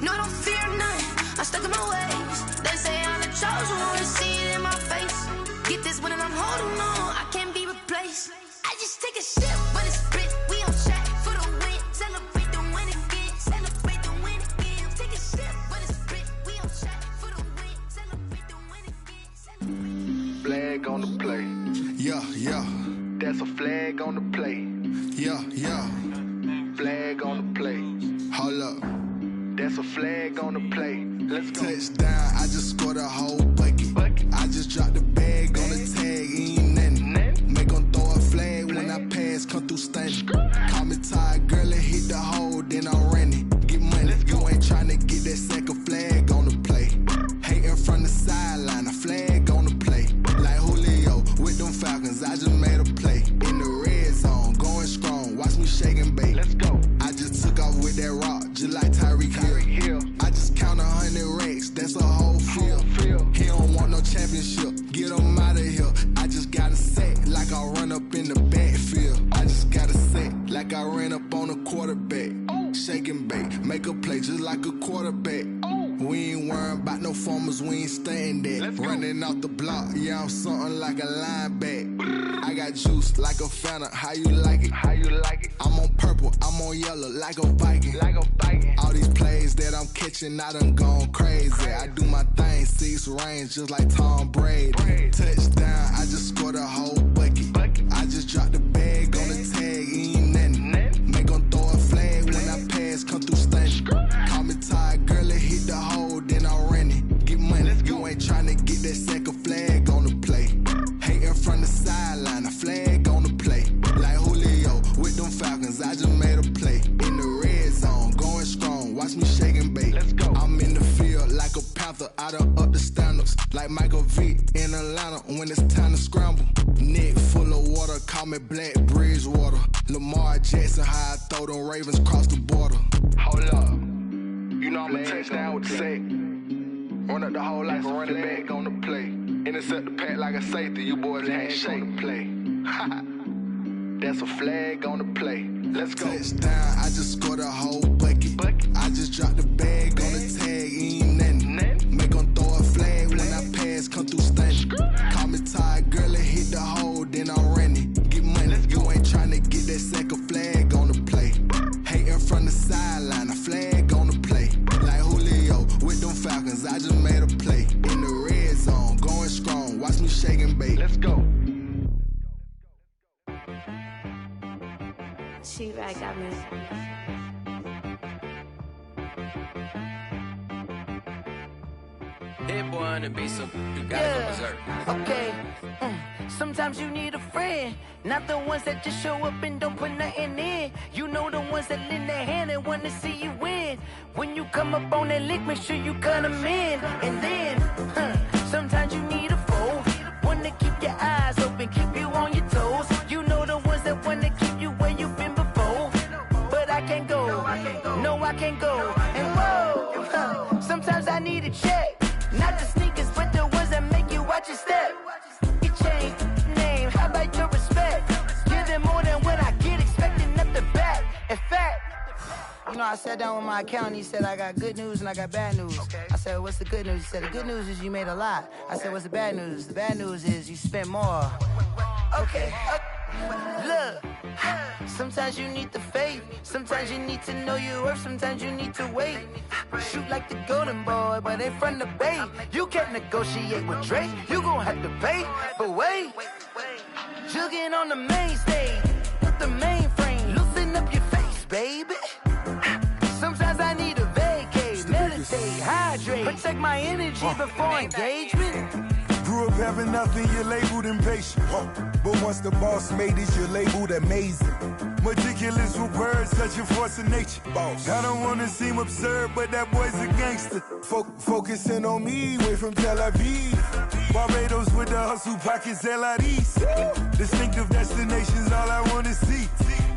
No, I don't fear none, I'm stuck in my ways. They say I'm the chosen one, see it in my face. Get this one and I'm holding on, I can't be replaced. I just take a sip, but it's grit. We on track for the win, celebrate the win again, celebrate the win again. Take a sip, but it's grit. We on track for the win, celebrate the win again, celebrate. Flag on the play. Yeah, yeah. That's a flag on the play. Yeah, yeah. Flag on the play. Hold up. That's a flag on the play. Let's go. Touchdown, I just scored a whole bucket. I just dropped the bag on the tag, ain't nothing. Make 'em throw a flag when I pass, come through stunning. Call me tired, girl, and hit the hole, then I'm running. Get money, you ain't tryna get that second flag on the play. Hating from the sideline, a flag on the play. Like Julio with them Falcons, I just made a play. In the red zone, going strong, watch me shake and bake. Let's go. I just took off with that rock, just like Tyreek Hill. I just count 100 racks, that's a whole field. He don't want no championship, get him out of here. I just got a set, like I run up in the backfield. I just got a set, like I ran up on a quarterback. Shake and bake, make a play just like a quarterback. We ain't worrying about no formers, we ain't staying there. Running off the block, yeah, I'm something like a linebacker. I got juice like a Fanta, how you like it? How you like it? I'm on purple, I'm on yellow, like a Viking. Like a Viking. All these plays that I'm catching, I done gone crazy. I do my thing, 6 range, just like Tom Brady. Touchdown, I just scored a whole bucket. I just dropped the bag on the tag, ain't nothing. Make 'em throw a flag when I pass, come through stunning. Call me tired, girl, and hit the hole, then I'm running. Get money, you ain't tryna get that second flag on the play. Hating from the sideline, a flag on the play. Like Julio with them Falcons, I just made a play. In the red zone, going strong, watch me shake and bake. Let's go. I'm in the field like a Panther, I done up the standards. Like Michael Vick in Atlanta when it's time to scramble. Neck full of water, call me Black Bridgewater. Lamar Jackson, how I throw them Ravens cross the border. Hold up. You know I'm a touchdown with the sack. Run up the hole like a running back on the play. Intercept the pack like a safety, you boys can't shake the play. That's a flag on the play. Let's go. Touchdown, I just scored a whole bucket. I just dropped the bag on the tag, ain't nothing. Make 'em throw a flag when I pass, come through stunning. Call me tired, girl, and hit the hole, then I'm running. Get money, you ain't tryna get that second flag on the play. Hating from the sideline, a flag on the play. Like Julio with them Falcons, I just made a play. In the red zone, going strong, watch me shake and bake. Let's go. She right got me. Hit boy on the beat, so you gotta go berserk. Okay. Sometimes you need a friend, not the ones that just show up and don't put nothing in. You know the ones that lend their hand and want to see you win. When you come up on that lick, make sure you cut them in. And then, sometimes you need a foe, one I sat down with my accountant. He said, I got good news and I got bad news. Okay. I said, what's the good news? He said, the good news is you made a lot. I said, what's the bad news? The bad news is you spent more. Okay. Look, sometimes you need the faith. Sometimes you need to know your worth. Sometimes you need to wait. Shoot like the golden boy, but in front of the bay. You can't negotiate with Drake. You gon' have to pay. But wait, jugging on the main stage with the mainframe. Loosen up your face, baby. Sometimes I need a vacate, meditate, hydrate, protect my energy before engagement. Grew up having nothing, you're labeled impatient. But once the boss made it, you're labeled amazing. Meticulous with words, such a force of nature. I don't wanna seem absurd, but that boy's a gangster. Focusing on me, way from Tel Aviv. Barbados with the hustle, pockets LIDs. Distinctive destinations, all I wanna see.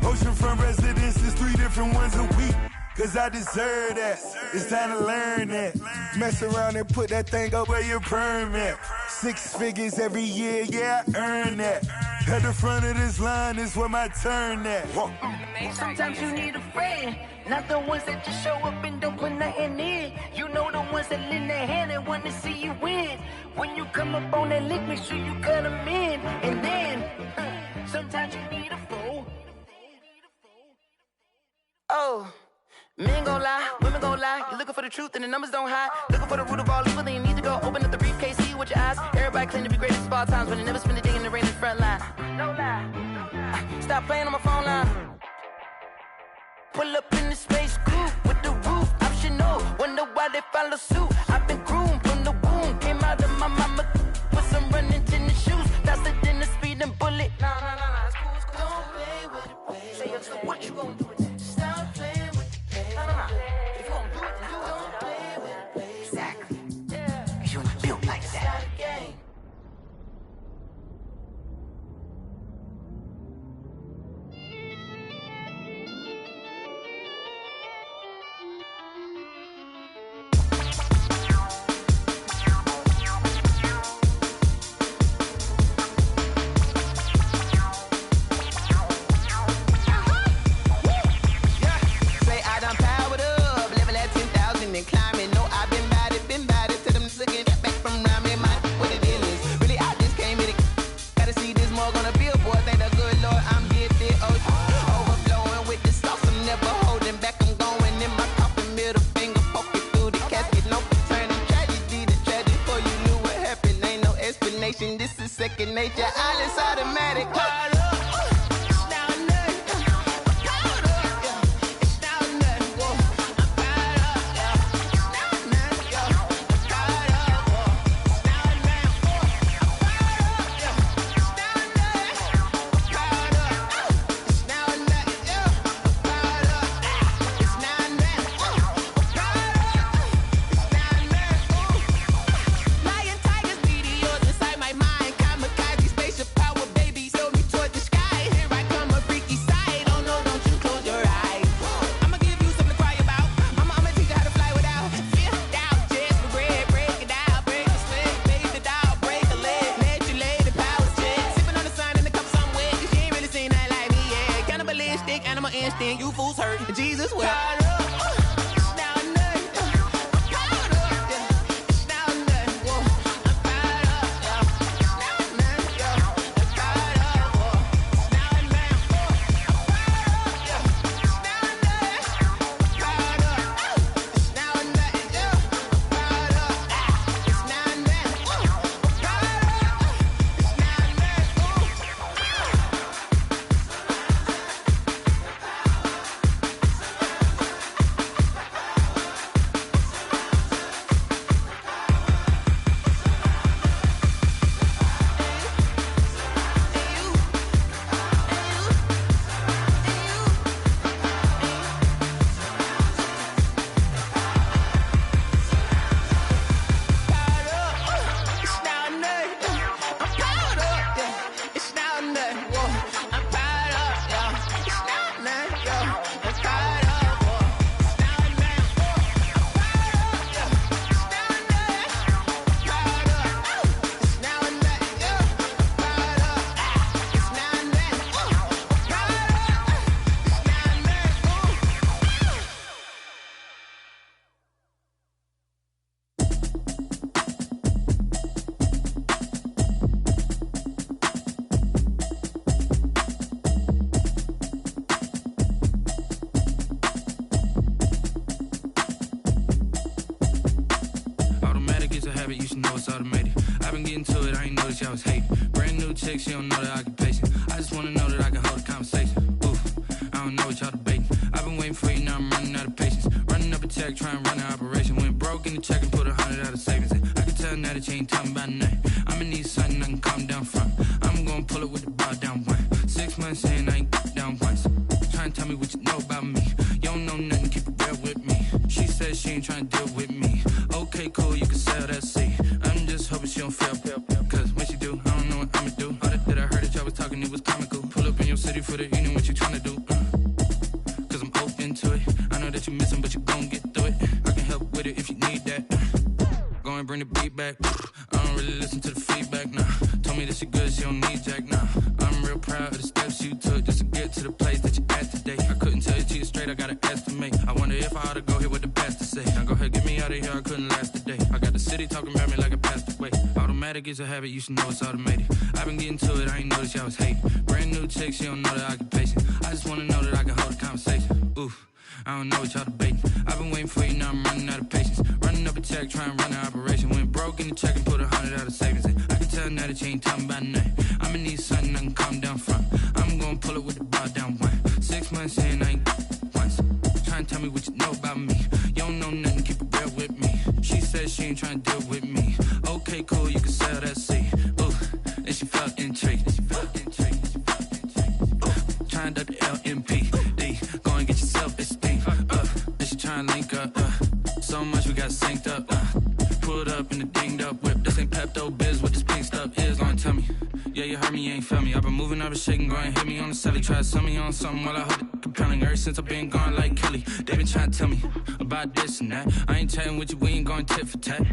Oceanfront residences, 3 different ones a week. Cause I deserve that, it's time to learn that. Mess around and put that thing up where your perm at. 6 figures every year, yeah, I earn that. At the front of this line is where my turn at. Sometimes you need a friend, not the ones that just show up and don't put nothing in. You know the ones that lend their hand and want to see you win. When you come up on that lick, make sure you cut them in. And then, sometimes you need a fool. Oh. Men gon' lie, women gon' lie. You're looking for the truth and the numbers don't hide. Looking for the root of all evil, then you need to go open up the briefcase, see with your eyes. Everybody claim to be greatest of all times, but they never spend a day in the rain in the front line. No lie. Stop playing on my phone line. Pull up in the space coupe with the roof optional. Wonder why they follow suit. I've been groomed from the womb. Came out of my mama with some running tennis shoes. Faster than the speeding bullet. Nah, it's cool, it's cool. Don't play with it, baby. Say so what you gon' do with it? Stop playing with it. If you don't do it, then you don't play with it, baby. Exactly. Yeah. You're not built like that. This is second nature, all is automatic. You fools hurt. Jesus will. I've been getting to it, I ain't noticed y'all was hating. Brand new chick, she don't know the occupation. I just wanna know that I can hold a conversation. Oof, I don't know what y'all debating. I've been waiting for you, now I'm running out of patience. Running up a check, trying to run an operation. Went broke in the check and put 100 out of savings in. I can tell now that you ain't talking about nothing. I'ma need something I can calm down from. I'm gonna pull it with the bar down one. 6 months saying I ain't down once. Trying to tell me what you know about me. You don't know nothing, keep it real with me. She said she ain't trying to deal with me. Okay, cool, you can sell that seat. I'm just hoping she don't fail. Cause when she do, I don't know what I'ma do. All that I heard that y'all was talking, it was comical. Pull up in your city for the evening, what you trying to do? Cause I'm open to it. I know that you missing, but you gon' get through it. I can help with it if you need that. Go and bring the beat back. I don't really listen to the feedback, nah. Told me that she good, she don't need jack, nah. I'm real proud of the steps you took just to get to the place that you at today. I couldn't tell you to you straight, I gotta estimate. I wonder if I ought to go here with the pastor say. Now go ahead, get me out of here, I couldn't last a day. I got the city talking about me like a passed away. Automatic is a habit, you should know it's automated. I've been getting to it, I ain't noticed y'all was hating. Brand new chick, she don't know the occupation. I just wanna know that I can hold a conversation. Oof, I don't know what y'all debating. I've been waiting for you, now I'm running out of patience. Running up a check, trying to run an operation. Went broke in the check and put 100 out of savings in. I can tell now that you ain't talking about nothing. I'ma need something I can calm down from. I'm gonna pull it with the bar down one. 6 months saying I ain't once. Trying to tell me what you know about me. You don't know nothing, keep it real with me. She said she ain't trying to deal with me. Okay, cool, you can sell that seat. Ooh, and she felt intrigued. Trying to the LMPD. Go and get yourself esteem. And she trying to link up. So much we got synced up. Pulled up in the dinged up whip. This ain't Pepto-Biz, what this pink stuff is. Long tell me. Yeah, you heard me, you ain't felt me. I've been moving, I've been shaking, go and hit me on the celly. Try to sell me on something while I hold it compelling. Ever since I've been gone like Kelly, they been trying to tell me about this and that. I ain't chatting with you, we ain't going tit for tat.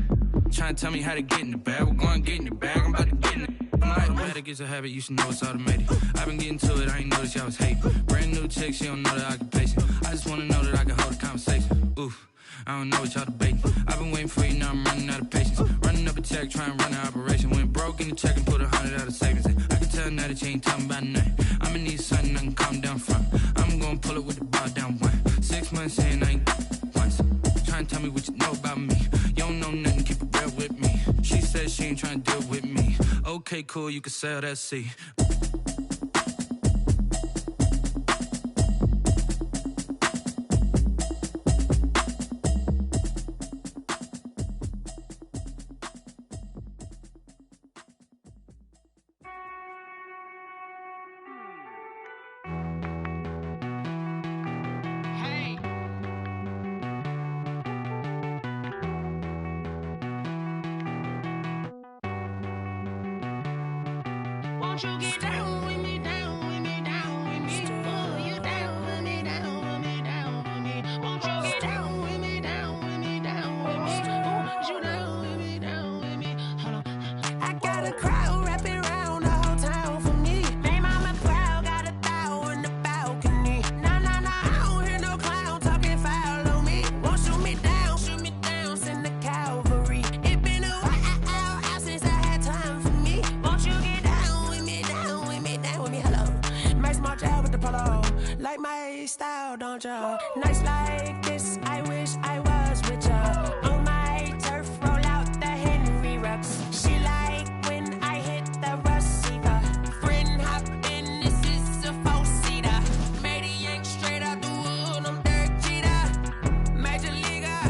Trying to tell me how to get in the bag, we're going to get in the bag, I'm about to get in it. Automatic is a habit, you should know it's automated. I've been getting to it, I ain't noticed y'all was hating. Brand new chick, she don't know the occupation. I just wanna know that I can hold a conversation. Oof, I don't know what y'all debating. I've been waiting for you, now I'm running out of patience. Running up a check, trying to run an operation. Went broke in the check and put 100 out of savings in. I can tell now that you ain't talking about nothing. I'ma need something I can calm down from. I'm gonna pull it with the bar down one. 6 months saying I ain't once. Trying to tell me what you know about me. You don't know nothing, keep it real with me. She said she ain't trying to deal with me. Okay, cool, you can sell that seat. Won't you get down with me, down with me, down with me? Oh, you down with me, down with me, down with me. Won't you get down with me, down with me, down with me? Oh, you down with me, down with me? Hold on. I got a crowd wrapping around the whole town for me. They mama proud, got a thou in the balcony. Nah, I don't hear no clown talking foul on me. Won't shoot me down, send the cavalry. It been a while since I had time for me. Won't you get down with me, down with me, down with me? Hello. Max March out with the polo. Like my style, don't ya? Nights like this, I wish I was with ya. On my turf, roll out the Henry Rux. She like when I hit the receiver. Friend hop in, this is a four-seater. Made a yank straight out the wood, I'm Derek Jeter. Major leaguer,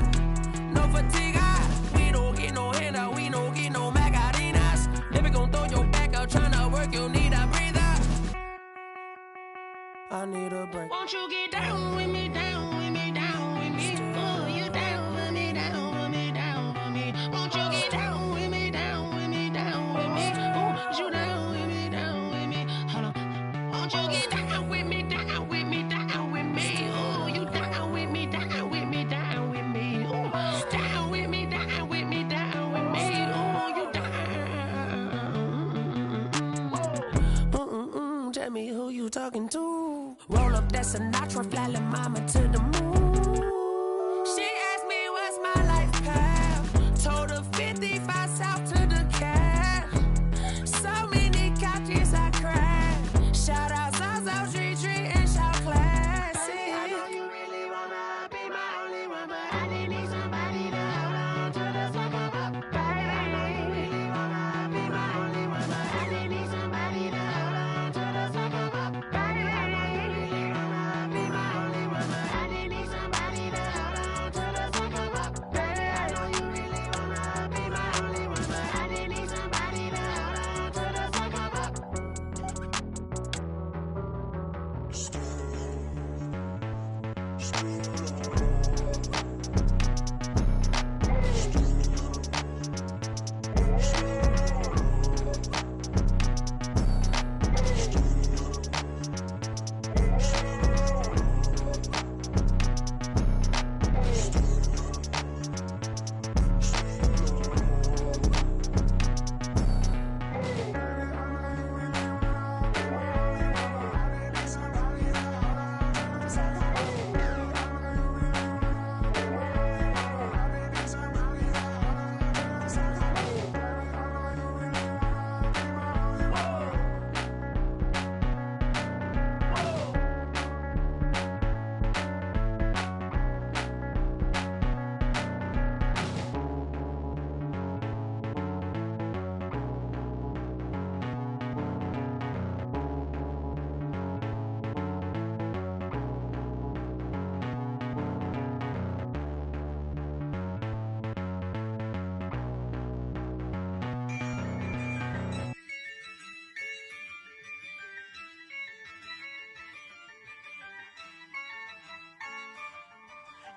no fatigue. We don't get no handout, we don't get no Macarinas. Never gon' throw your back out, tryna work, you need a breather. I need a break. Won't you get down with me, down with me, down with me? Oh, you down with me, down with me, down with me? Won't you get down with me, down with me, down with me? Oh, you down with me, down with me? Hold on. Won't you get down with me, down with me, down with me? Oh, you down with me, down with me, down with me? Oh, down with me, down with me, down with me? Oh, you down. Tell me who you talking to. Roll up that Sinatra, fly la mama to the moon. She asked me what's my life path. Told her 55 south to the cab. So many couches I cried. Shout out South Street and shout classy. I know you really wanna be my only one, but I didn't need somebody to hold on to the fuck up. Baby, I know you really wanna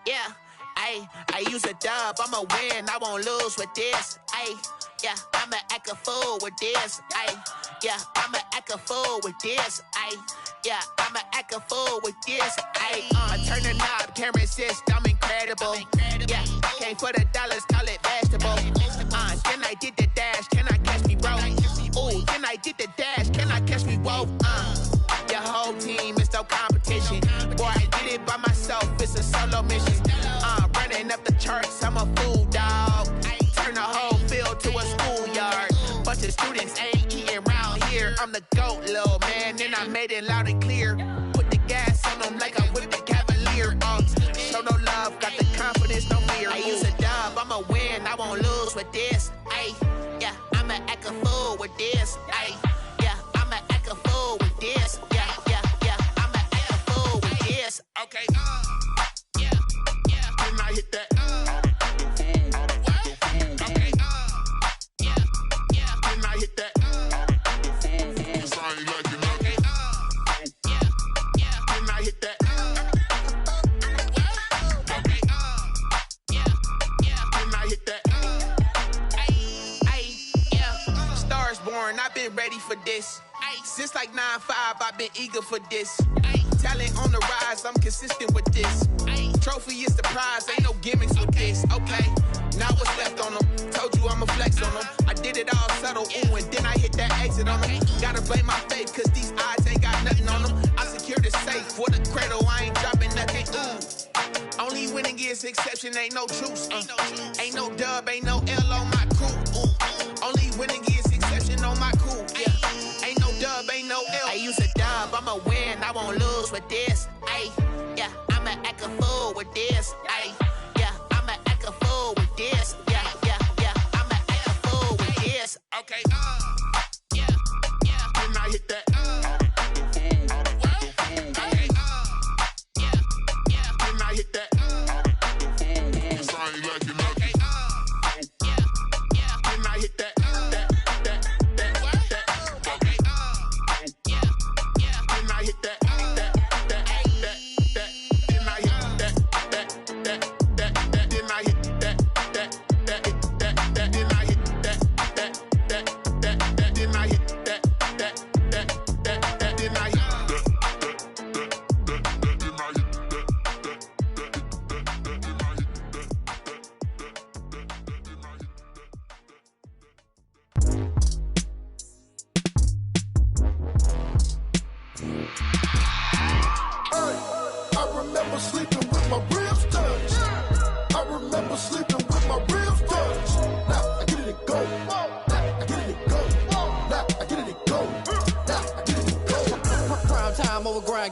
Yeah, I use a dub, I'ma win, I won't lose with this. Yeah, I'ma act a fool with this. Yeah, I'ma act a fool with this. Yeah, I'ma act a fool with this. Turn the knob, camera assist, I'm incredible. Yeah, came for the dollars, call it vegetable. Then I did the dash, can I catch me, bro? Ooh, then I did the dash, can I catch me, whoa? Your whole team is no competition. Boy, I did it by myself, it's a solo mission. Running up the charts, I'm a fool, dog. Turn the whole field to a schoolyard. Bunch of students ain't eating round here. I'm the GOAT, little man, and I made it loud and clear. Put the gas on them like I whipped the Cavalier. Show no love, got the confidence, no fear. I use a dub, I'ma win, I won't lose with this. Yeah, I'ma act a fool with this. Yeah, I'ma act a fool with this. Yeah, I'ma act a fool with this. Okay, yeah, can I hit that? Okay, yeah, can I hit that? Cause I ain't like it. Okay, yeah, can I hit that? Okay, yeah, can I hit that? Yeah, Stars born, I've been ready for this. Since like 9-5, I've been eager for this. Talent on the rise, I'm consistent with this. Trophy is the prize, ain't no gimmicks with this. Okay, now what's left on them? Told you I'ma flex on them. I did it all subtle, ooh, and then I hit that exit on them. Gotta blame my faith, cause these odds ain't got nothing on them. I secure the safe for the cradle, I ain't dropping nothing, ooh. Only winning is exception, ain't no truce. Ain't no dub, ain't no L on my crew. Only winning is exception on my crew. Yeah, ain't no dub, ain't no L. I use a dub, I'ma win, I won't lose with this. Yeah, I'ma act a fool with this. Yeah, I'ma act a fool with this. Yeah, I'ma act a fool with this. Okay, yeah, can I hit that? Okay, yeah, can I hit that? Cause I ain't like it. Okay, yeah, can I hit that? Okay, yeah, can I hit that?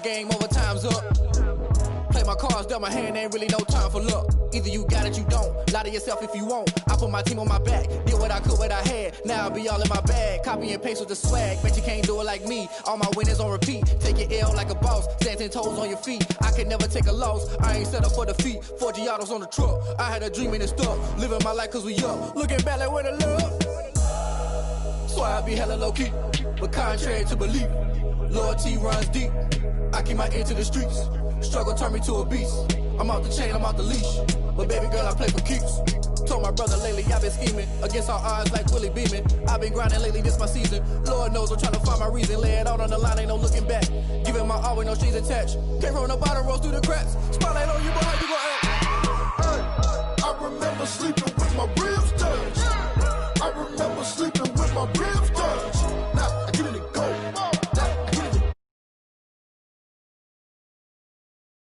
Game over, time's up. Play my cards, dealt my hand, ain't really no time for luck. Either you got it, you don't. Lie to yourself if you won't. I put my team on my back, did what I could, what I had. Now I'll be all in my bag. Copy and paste with the swag. Bet you can't do it like me. All my winners on repeat. Take your L like a boss. Stand 10 toes on your feet. I can never take a loss. I ain't set up for defeat. 4 Giottos on the truck. I had a dream and it stuck. Living my life cause we up. Looking back like where the love. Swear I be hella low-key, but contrary to belief, loyalty runs deep. I keep my ear to the streets. Struggle turned me to a beast. I'm out the chain, I'm out the leash. But baby girl, I play for keeps. Told my brother lately I've been scheming against all odds like Willie Beeman. I've been grinding lately, this my season. Lord knows I'm trying to find my reason. Lay it out on the line, ain't no looking back. Giving my all with no strings attached. Came from the bottom, rose through the cracks. Spotlight on you, boy, how you gon' act? Hey, I remember sleeping with my ribs touched. I remember sleeping with my ribs touched.